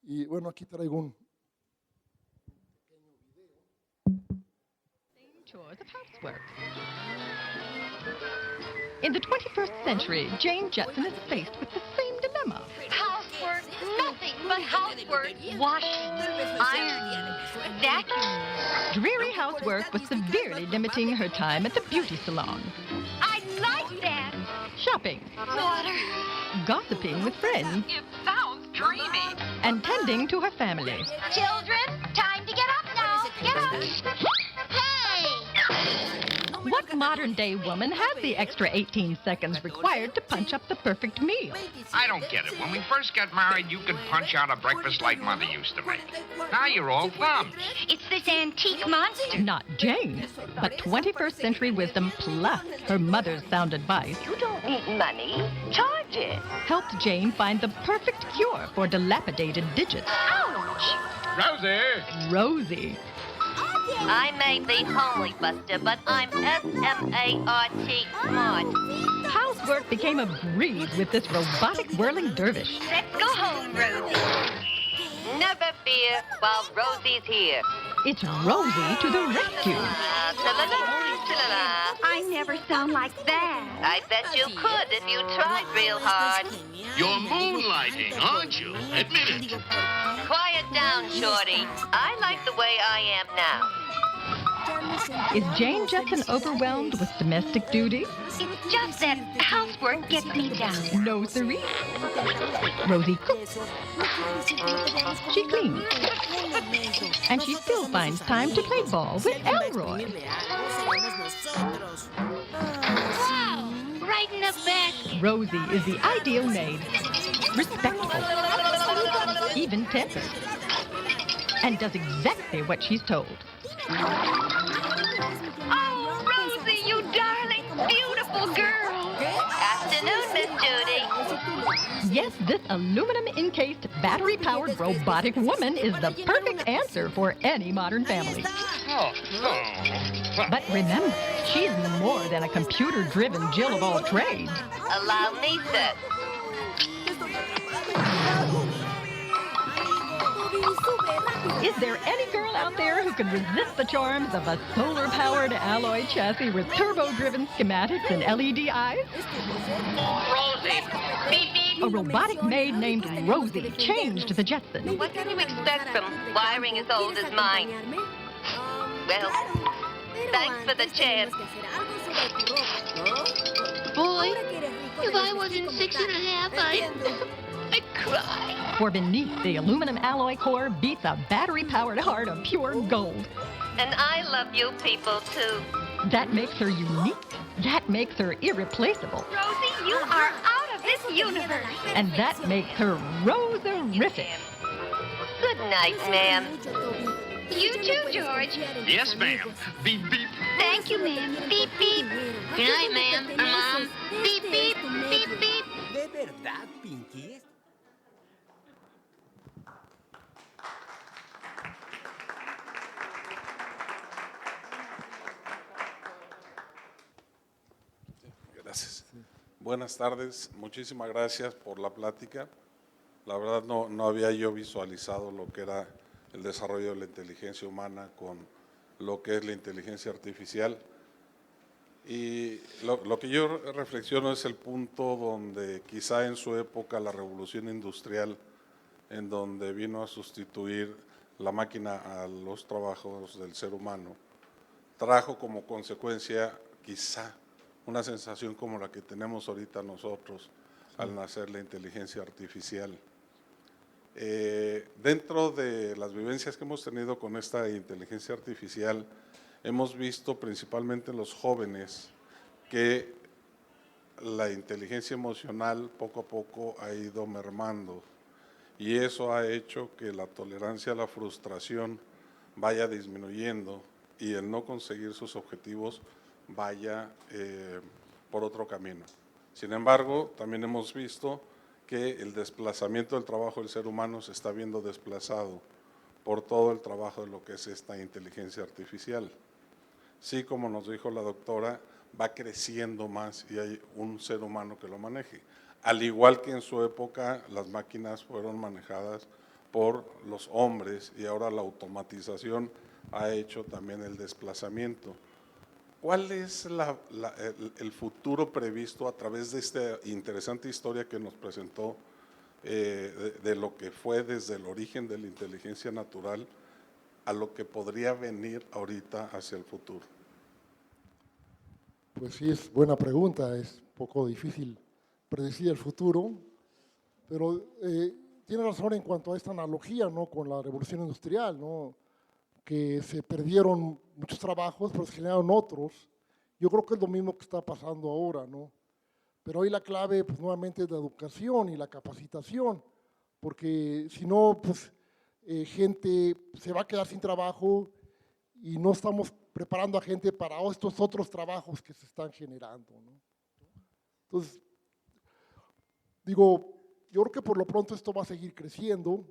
Y bueno, aquí traigo un pequeño video. Chores of housework. In the 21st century, Jane Jetson is faced with the same dilemma. Housework, nothing but housework. Washing, ironing, vacuuming. Dreary housework was severely limiting her time at the beauty salon, I like that. shopping, Water. gossiping with friends, It sounds dreamy. and tending to her family. Children, time to get up now. Get up. Hey! What modern-day woman has the extra 18 seconds required to punch up the perfect meal? I don't get it. When we first got married, you could punch out a breakfast like Mother used to make. Now you're all thumbs. It's this antique monster. Not Jane, but 21st century wisdom plus her mother's sound advice You don't need money. Charge it. helped Jane find the perfect cure for dilapidated digits. Ouch! Rosie! Rosie. I may be homely, Buster, but I'm S-M-A-R-T smart. Housework became a breeze with this robotic whirling dervish. Let's go home, Rosie. Never fear while Rosie's here. It's Rosie to the rescue. Ta-la-la. I never sound like that. I bet you could if you tried real hard. You're moonlighting, aren't you? Admit it. Quiet down, Shorty. I like the way I am now. Is Jane Jetson overwhelmed with domestic duties? It's just that housework gets me down. No, siree. Rosie cooks. She cleans. And she still finds time to play ball with Elroy. Wow! Right in the basket. Rosie is the ideal maid. Respectful. Even tempered. and does exactly what she's told. Oh, Rosie, you darling, beautiful girl. Afternoon, Miss Judy. Yes, this aluminum-encased, battery-powered robotic woman is the perfect answer for any modern family. Oh. But remember, she's more than a computer-driven Jill of all trades. Allow me, sir. Is there any girl out there who can resist the charms of a solar-powered alloy chassis with turbo-driven schematics and LED eyes? Rosie, beep, beep. A robotic maid named Rosie changed the Jetson. What can you expect from wiring as old as mine? Well, thanks for the chance. Boy, if I wasn't 6.5, I'd cry. For beneath the aluminum alloy core beats a battery-powered heart of pure gold. And I love you people, too. That makes her unique. That makes her irreplaceable. Rosie, you are out of this universe. And that makes her Rose-erific. Good night, ma'am. You too, George. Yes, ma'am. Beep, beep. Thank you, ma'am. Beep, beep. Good night, ma'am. Mom. Beep, beep. Beep, beep. ¿De verdad, Pinky? Gracias. Buenas tardes, muchísimas gracias por la plática. La verdad no había yo visualizado lo que era el desarrollo de la inteligencia humana con lo que es la inteligencia artificial. Y lo que yo reflexiono es el punto donde quizá en su época la revolución industrial, en donde vino a sustituir la máquina a los trabajos del ser humano, trajo como consecuencia quizá una sensación como la que tenemos ahorita nosotros al nacer la inteligencia artificial. Dentro de las vivencias que hemos tenido con esta inteligencia artificial, hemos visto principalmente en los jóvenes que la inteligencia emocional poco a poco ha ido mermando y eso ha hecho que la tolerancia a la frustración vaya disminuyendo y el no conseguir sus objetivos vaya por otro camino. Sin embargo, también hemos visto que el desplazamiento del trabajo del ser humano se está viendo desplazado por todo el trabajo de lo que es esta inteligencia artificial. Sí, como nos dijo la doctora, va creciendo más y hay un ser humano que lo maneje. Al igual que en su época las máquinas fueron manejadas por los hombres y ahora la automatización ha hecho también el desplazamiento. ¿Cuál es el futuro previsto a través de esta interesante historia que nos presentó de lo que fue desde el origen de la inteligencia natural a lo que podría venir ahorita hacia el futuro? Pues sí, es buena pregunta, es un poco difícil predecir el futuro, pero tiene razón en cuanto a esta analogía, ¿no?, con la revolución industrial, ¿no?, que se perdieron muchos trabajos, pero se generaron otros. Yo creo que es lo mismo que está pasando ahora, ¿no? Pero hoy la clave, pues, nuevamente es la educación y la capacitación, porque si no, pues, gente se va a quedar sin trabajo y no estamos preparando a gente para estos otros trabajos que se están generando, ¿no? Entonces, digo, yo creo que por lo pronto esto va a seguir creciendo.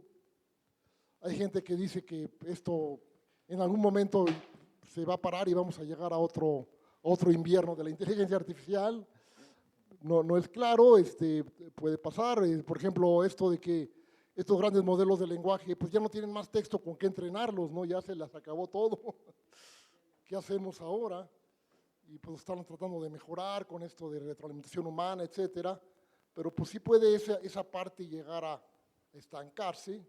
Hay gente que dice que esto en algún momento se va a parar y vamos a llegar a otro invierno de la inteligencia artificial. No es claro, puede pasar. Por ejemplo, esto de que estos grandes modelos de lenguaje pues ya no tienen más texto con qué entrenarlos, ¿no? Ya se les acabó todo. ¿Qué hacemos ahora? Y pues están tratando de mejorar con esto de retroalimentación humana, etcétera. Pero pues sí puede esa parte llegar a estancarse.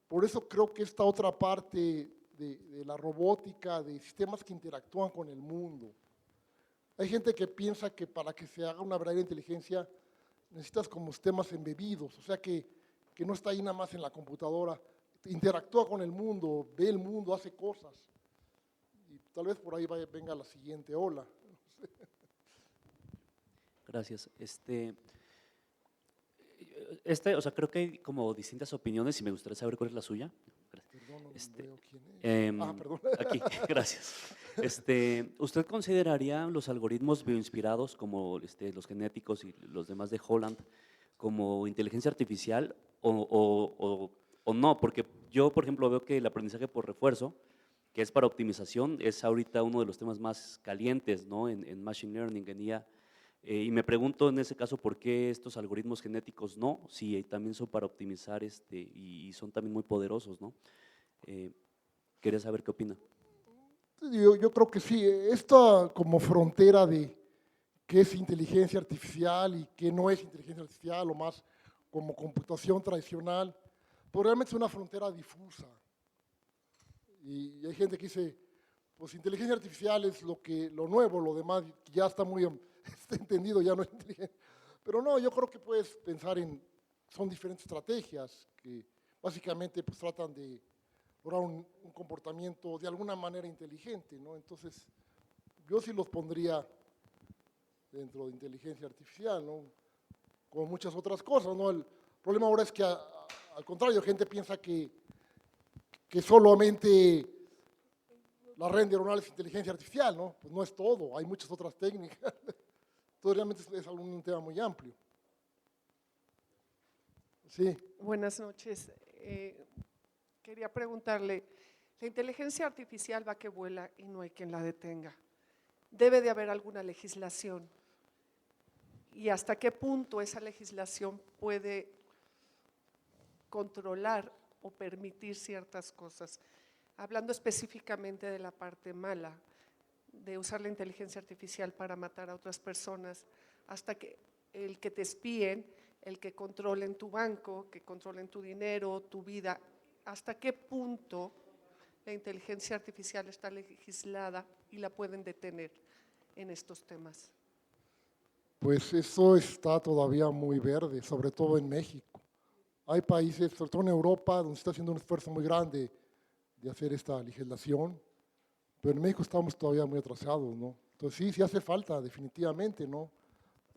Por eso creo que esta otra parte de la robótica, de sistemas que interactúan con el mundo. Hay gente que piensa que para que se haga una verdadera inteligencia necesitas como sistemas embebidos, o sea que no está ahí nada más en la computadora, interactúa con el mundo, ve el mundo, hace cosas. Y tal vez por ahí venga la siguiente ola. Gracias. O sea, creo que hay como distintas opiniones y me gustaría saber cuál es la suya. gracias. Perdón, no veo quién es. Perdón. Aquí, gracias. ¿Usted consideraría los algoritmos bioinspirados como los genéticos y los demás de Holland como inteligencia artificial o no? Porque yo, por ejemplo, veo que el aprendizaje por refuerzo, que es para optimización, es ahorita uno de los temas más calientes, ¿no? En Machine Learning, en IA. Y me pregunto en ese caso por qué estos algoritmos genéticos no, si también son para optimizar y son también muy poderosos, ¿no? Quería saber qué opina. Yo creo que sí, esta como frontera de qué es inteligencia artificial y qué no es inteligencia artificial, o más como computación tradicional, pues realmente es una frontera difusa. Y hay gente que dice, pues inteligencia artificial es lo nuevo, lo demás ya está muy entendido, ya no es inteligencia. Pero no, yo creo que puedes pensar son diferentes estrategias que básicamente pues tratan de lograr un comportamiento de alguna manera inteligente, ¿no? Entonces, yo sí los pondría dentro de inteligencia artificial, ¿no? Como muchas otras cosas, ¿no? El problema ahora es que, al contrario, gente piensa que solamente la red neuronal es inteligencia artificial, ¿no? Pues no es todo, hay muchas otras técnicas. Entonces, realmente es un tema muy amplio. Sí. Buenas noches. Quería preguntarle, la inteligencia artificial va que vuela y no hay quien la detenga. Debe de haber alguna legislación. ¿Y hasta qué punto esa legislación puede controlar o permitir ciertas cosas? Hablando específicamente de la parte mala, de usar la inteligencia artificial para matar a otras personas, hasta que el que te espíen, el que controlen tu banco, que controlen tu dinero, tu vida, ¿hasta qué punto la inteligencia artificial está legislada y la pueden detener en estos temas? Pues eso está todavía muy verde, sobre todo en México. Hay países, sobre todo en Europa, donde se está haciendo un esfuerzo muy grande de hacer esta legislación, pero en México estamos todavía muy atrasados, ¿no? Entonces sí hace falta, definitivamente, ¿no?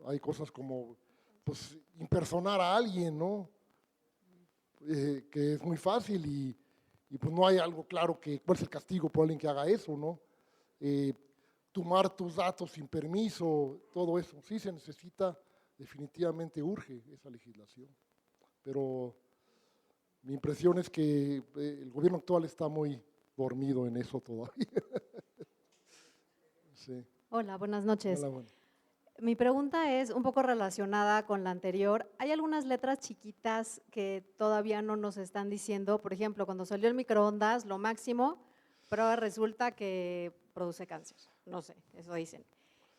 Hay cosas como, pues, impersonar a alguien, ¿no? Que es muy fácil y pues no hay algo claro cuál es el castigo por alguien que haga eso, ¿no? Tomar tus datos sin permiso, todo eso, sí se necesita, definitivamente urge esa legislación. Pero mi impresión es que el gobierno actual está muy dormido en eso todavía. Sí. Hola, buenas noches. Hola, bueno. Mi pregunta es un poco relacionada con la anterior. Hay algunas letras chiquitas que todavía no nos están diciendo. Por ejemplo, cuando salió el microondas, lo máximo, pero ahora resulta que produce cáncer. No sé, eso dicen.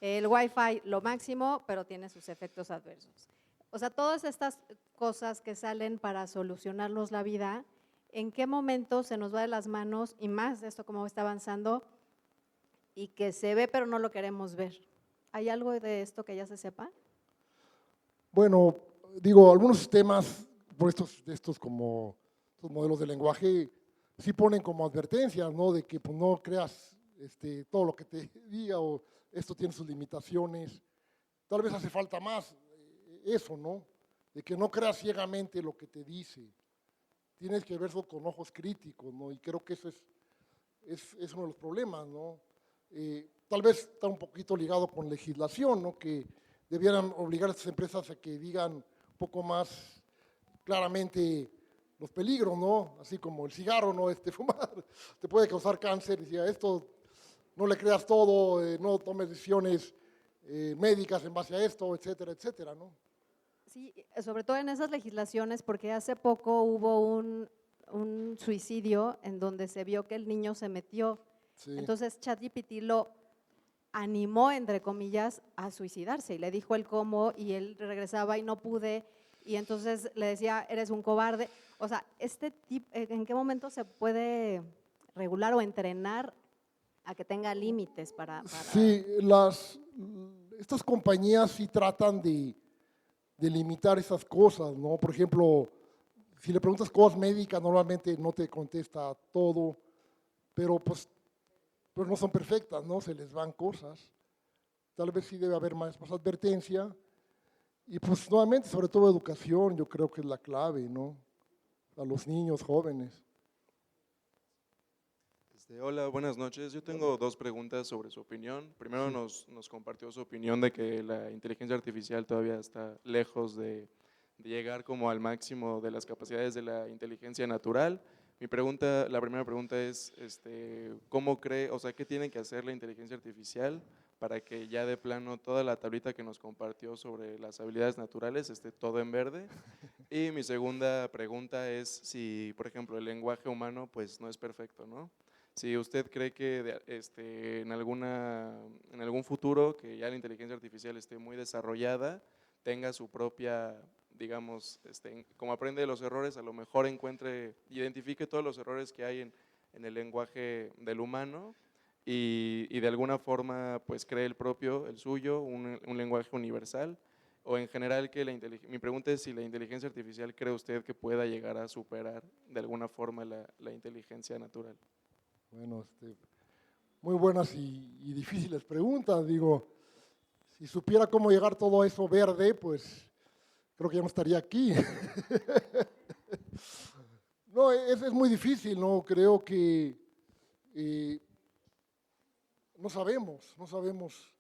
El Wi-Fi, lo máximo, pero tiene sus efectos adversos. O sea, todas estas cosas que salen para solucionarnos la vida, ¿en qué momento se nos va de las manos? Y más de esto, cómo está avanzando, y que se ve pero no lo queremos ver. ¿Hay algo de esto que ya se sepa? Bueno, digo, algunos sistemas, por estos como estos modelos de lenguaje, sí ponen como advertencias, ¿no? De que pues, no creas todo lo que te diga o esto tiene sus limitaciones. Tal vez hace falta más eso, ¿no? De que no creas ciegamente lo que te dice. Tienes que verlo con ojos críticos, ¿no? Y creo que eso es uno de los problemas, ¿no? Tal vez está un poquito ligado con legislación, ¿no? Que debieran obligar a estas empresas a que digan un poco más claramente los peligros, ¿no? Así como el cigarro, ¿no? Fumar te puede causar cáncer, y decía, esto no le creas todo, no tomes decisiones médicas en base a esto, etcétera, etcétera, ¿no? Sí, sobre todo en esas legislaciones, porque hace poco hubo un suicidio en donde se vio que el niño se metió. Sí. Entonces ChatGPT lo animó, entre comillas, a suicidarse y le dijo el cómo y él regresaba y no pude y entonces le decía, eres un cobarde. O sea, ¿en qué momento se puede regular o entrenar a que tenga límites para… Sí, estas compañías sí tratan de limitar esas cosas, ¿no? Por ejemplo, si le preguntas cosas médicas, normalmente no te contesta todo, pero pues no son perfectas, ¿no? Se les van cosas. Tal vez sí debe haber más advertencia. Y pues nuevamente, sobre todo educación, yo creo que es la clave, ¿no? A los niños, jóvenes. Hola, buenas noches. Yo tengo dos preguntas sobre su opinión. Primero nos compartió su opinión de que la inteligencia artificial todavía está lejos de llegar como al máximo de las capacidades de la inteligencia natural. La primera pregunta es, ¿cómo cree, o sea, qué tiene que hacer la inteligencia artificial para que ya de plano toda la tablita que nos compartió sobre las habilidades naturales esté todo en verde? Y mi segunda pregunta es si, por ejemplo, el lenguaje humano pues no es perfecto, ¿no? Si usted cree que en algún futuro que ya la inteligencia artificial esté muy desarrollada, tenga su propia, digamos, como aprende de los errores, a lo mejor identifique todos los errores que hay en el lenguaje del humano y de alguna forma pues cree el suyo, un lenguaje universal, o en general mi pregunta es si la inteligencia artificial cree usted que pueda llegar a superar de alguna forma la inteligencia natural. Bueno, muy buenas y difíciles preguntas. Digo, si supiera cómo llegar todo eso verde, pues creo que ya no estaría aquí. No, es muy difícil, ¿no? Creo que no sabemos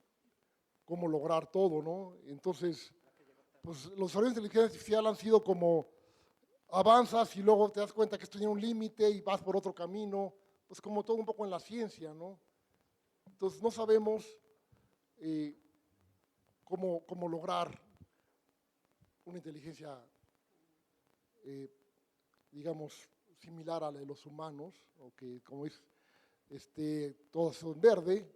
cómo lograr todo, ¿no? Entonces, pues los desarrollos de inteligencia artificial han sido como avanzas y luego te das cuenta que esto tiene un límite y vas por otro camino, pues como todo un poco en la ciencia, ¿no? Entonces no sabemos cómo lograr una inteligencia, digamos, similar a la de los humanos, o que como es todo eso en verde,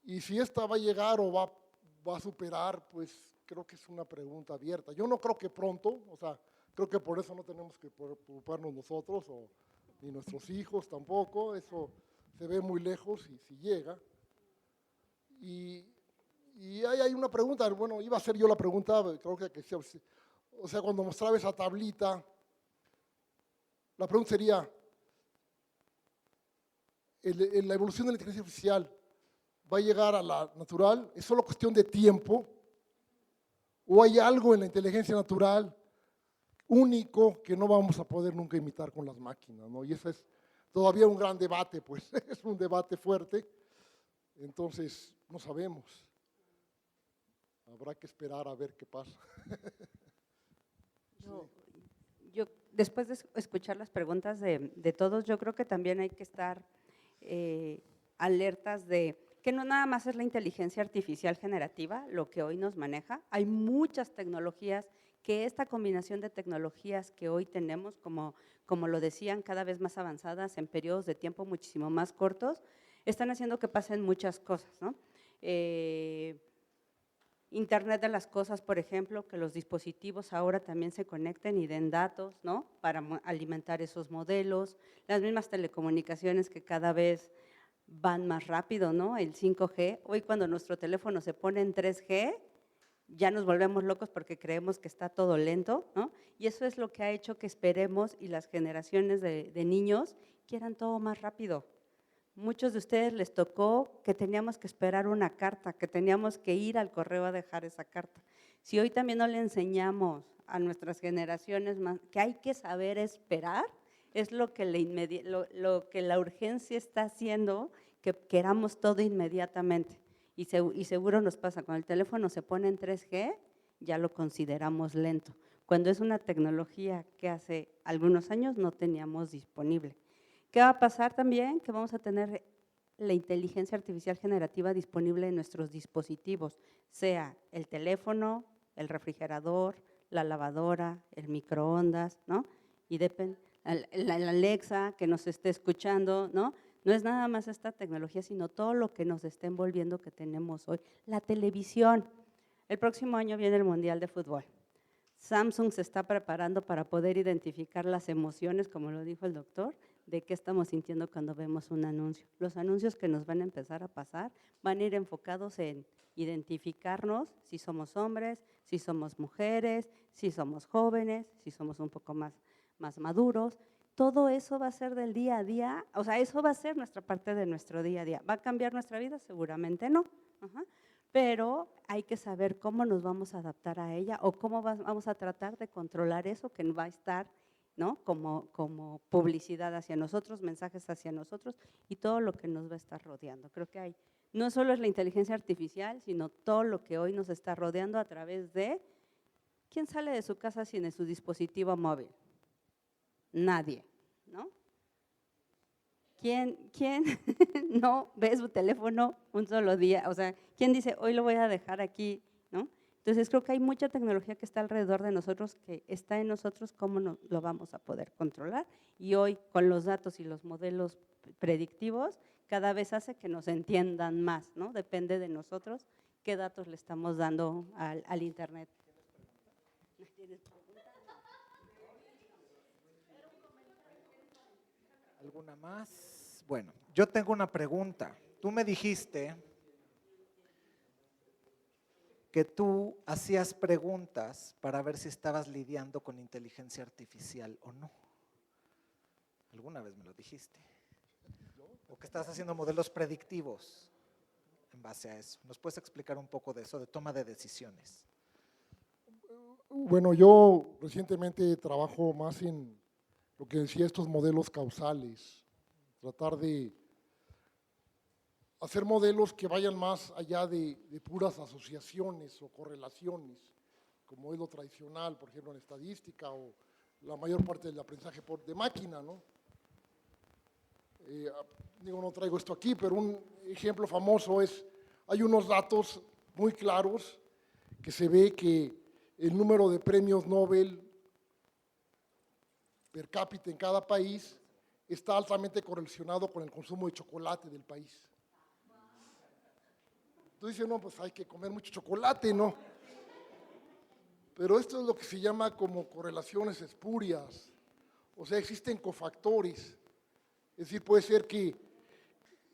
y si esta va a llegar o va a superar, pues creo que es una pregunta abierta. Yo no creo que pronto, o sea, creo que por eso no tenemos que preocuparnos nosotros, ni nuestros hijos tampoco, eso se ve muy lejos y si llega. Y ahí hay una pregunta, bueno, iba a ser yo la pregunta, creo que o sea, cuando mostraba esa tablita, la pregunta sería, ¿la evolución de la inteligencia artificial va a llegar a la natural? ¿Es solo cuestión de tiempo? ¿O hay algo en la inteligencia natural único que no vamos a poder nunca imitar con las máquinas, ¿no? Y ese es todavía un gran debate, pues, es un debate fuerte. Entonces, no sabemos. Habrá que esperar a ver qué pasa. Yo, después de escuchar las preguntas de todos, yo creo que también hay que estar alertas de que no nada más es la inteligencia artificial generativa lo que hoy nos maneja. Hay muchas tecnologías que esta combinación de tecnologías que hoy tenemos, como lo decían, cada vez más avanzadas en periodos de tiempo muchísimo más cortos, están haciendo que pasen muchas cosas, ¿no? Internet de las cosas, por ejemplo, que los dispositivos ahora también se conecten y den datos, ¿no? Para alimentar esos modelos, las mismas telecomunicaciones que cada vez van más rápido, ¿no? El 5G, hoy cuando nuestro teléfono se pone en 3G, ya nos volvemos locos porque creemos que está todo lento, ¿no? Y eso es lo que ha hecho que esperemos y las generaciones de niños quieran todo más rápido. Muchos de ustedes les tocó que teníamos que esperar una carta, que teníamos que ir al correo a dejar esa carta. Si hoy también no le enseñamos a nuestras generaciones que hay que saber esperar, es lo que la urgencia está haciendo, que queramos todo inmediatamente. Y seguro nos pasa, cuando el teléfono se pone en 3G, ya lo consideramos lento, cuando es una tecnología que hace algunos años no teníamos disponible. ¿Qué va a pasar también? Que vamos a tener la inteligencia artificial generativa disponible en nuestros dispositivos, sea el teléfono, el refrigerador, la lavadora, el microondas, ¿no? Y la Alexa que nos esté escuchando, ¿no? No es nada más esta tecnología, sino todo lo que nos está envolviendo que tenemos hoy. La televisión. El próximo año viene el Mundial de Fútbol. Samsung se está preparando para poder identificar las emociones, como lo dijo el doctor, de qué estamos sintiendo cuando vemos un anuncio. Los anuncios que nos van a empezar a pasar van a ir enfocados en identificarnos si somos hombres, si somos mujeres, si somos jóvenes, si somos un poco más maduros. Todo eso va a ser del día a día, o sea, eso va a ser nuestra parte de nuestro día a día. ¿Va a cambiar nuestra vida? Seguramente no. Pero hay que saber cómo nos vamos a adaptar a ella o cómo vamos a tratar de controlar eso que va a estar ¿no? Como publicidad hacia nosotros, mensajes hacia nosotros y todo lo que nos va a estar rodeando. Creo que no solo es la inteligencia artificial, sino todo lo que hoy nos está rodeando a través de… ¿Quién sale de su casa sin su dispositivo móvil? Nadie, ¿no? ¿Quién no ve su teléfono un solo día? O sea, ¿quién dice, hoy lo voy a dejar aquí, ¿no? Entonces, creo que hay mucha tecnología que está alrededor de nosotros, que está en nosotros, cómo lo vamos a poder controlar. Y hoy, con los datos y los modelos predictivos, cada vez hace que nos entiendan más, ¿no? Depende de nosotros qué datos le estamos dando al Internet. ¿Alguna más? Bueno, yo tengo una pregunta. Tú me dijiste que tú hacías preguntas para ver si estabas lidiando con inteligencia artificial o no. Alguna vez me lo dijiste. O que estás haciendo modelos predictivos en base a eso. ¿Nos puedes explicar un poco de eso, de toma de decisiones? Bueno, yo recientemente trabajo más en lo que decía estos modelos causales, tratar de hacer modelos que vayan más allá de puras asociaciones o correlaciones, como es lo tradicional, por ejemplo, en estadística o la mayor parte del aprendizaje de máquina, ¿no? No traigo esto aquí, pero un ejemplo famoso es, hay unos datos muy claros que se ve que el número de premios Nobel per cápita en cada país está altamente correlacionado con el consumo de chocolate del país. Entonces dicen, no, pues hay que comer mucho chocolate, ¿no? Pero esto es lo que se llama como correlaciones espurias. O sea, existen cofactores. Es decir, puede ser que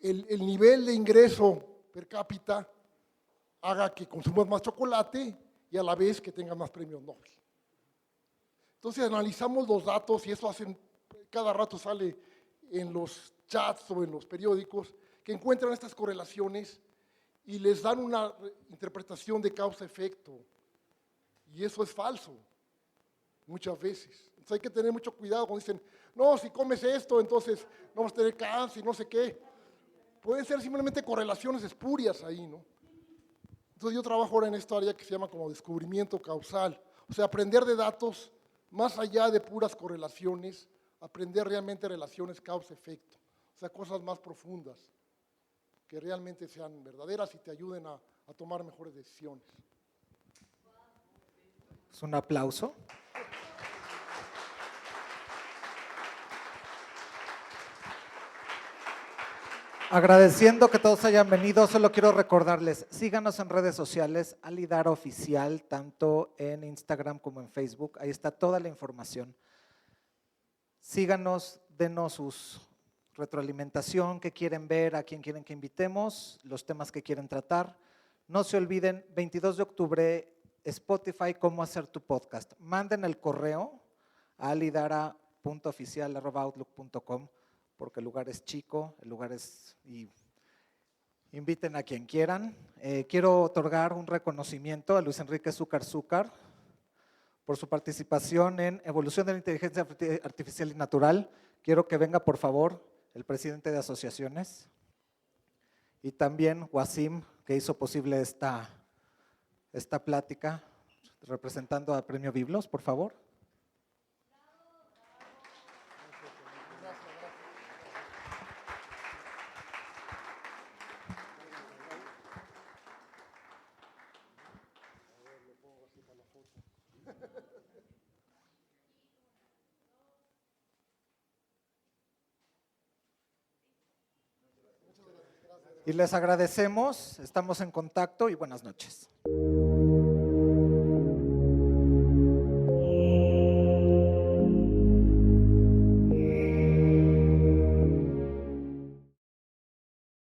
el nivel de ingreso per cápita haga que consumas más chocolate y a la vez que tengas más premios Nobel. Entonces analizamos los datos y eso cada rato sale en los chats o en los periódicos que encuentran estas correlaciones y les dan una interpretación de causa-efecto. Y eso es falso, muchas veces. Entonces hay que tener mucho cuidado cuando dicen, no, si comes esto, entonces no vas a tener cáncer, no sé qué. Pueden ser simplemente correlaciones espurias ahí, ¿no? Entonces yo trabajo ahora en esta área que se llama como descubrimiento causal. O sea, aprender de datos más allá de puras correlaciones, aprender realmente relaciones causa-efecto. O sea, cosas más profundas, que realmente sean verdaderas y te ayuden a tomar mejores decisiones. ¿Es un aplauso? Agradeciendo que todos hayan venido, solo quiero recordarles, síganos en redes sociales, Alidara Oficial, tanto en Instagram como en Facebook, ahí está toda la información. Síganos, denos sus retroalimentación, qué quieren ver, a quién quieren que invitemos, los temas que quieren tratar. No se olviden, 22 de octubre, Spotify, cómo hacer tu podcast. Manden el correo a alidara.oficial@outlook.com porque el lugar es chico, y inviten a quien quieran. Quiero otorgar un reconocimiento a Luis Enrique Zúcar por su participación en Evolución de la Inteligencia Artificial y Natural. Quiero que venga, por favor, el presidente de asociaciones y también Wasim, que hizo posible esta plática, representando a Premio Biblos, por favor. Y les agradecemos, estamos en contacto y buenas noches.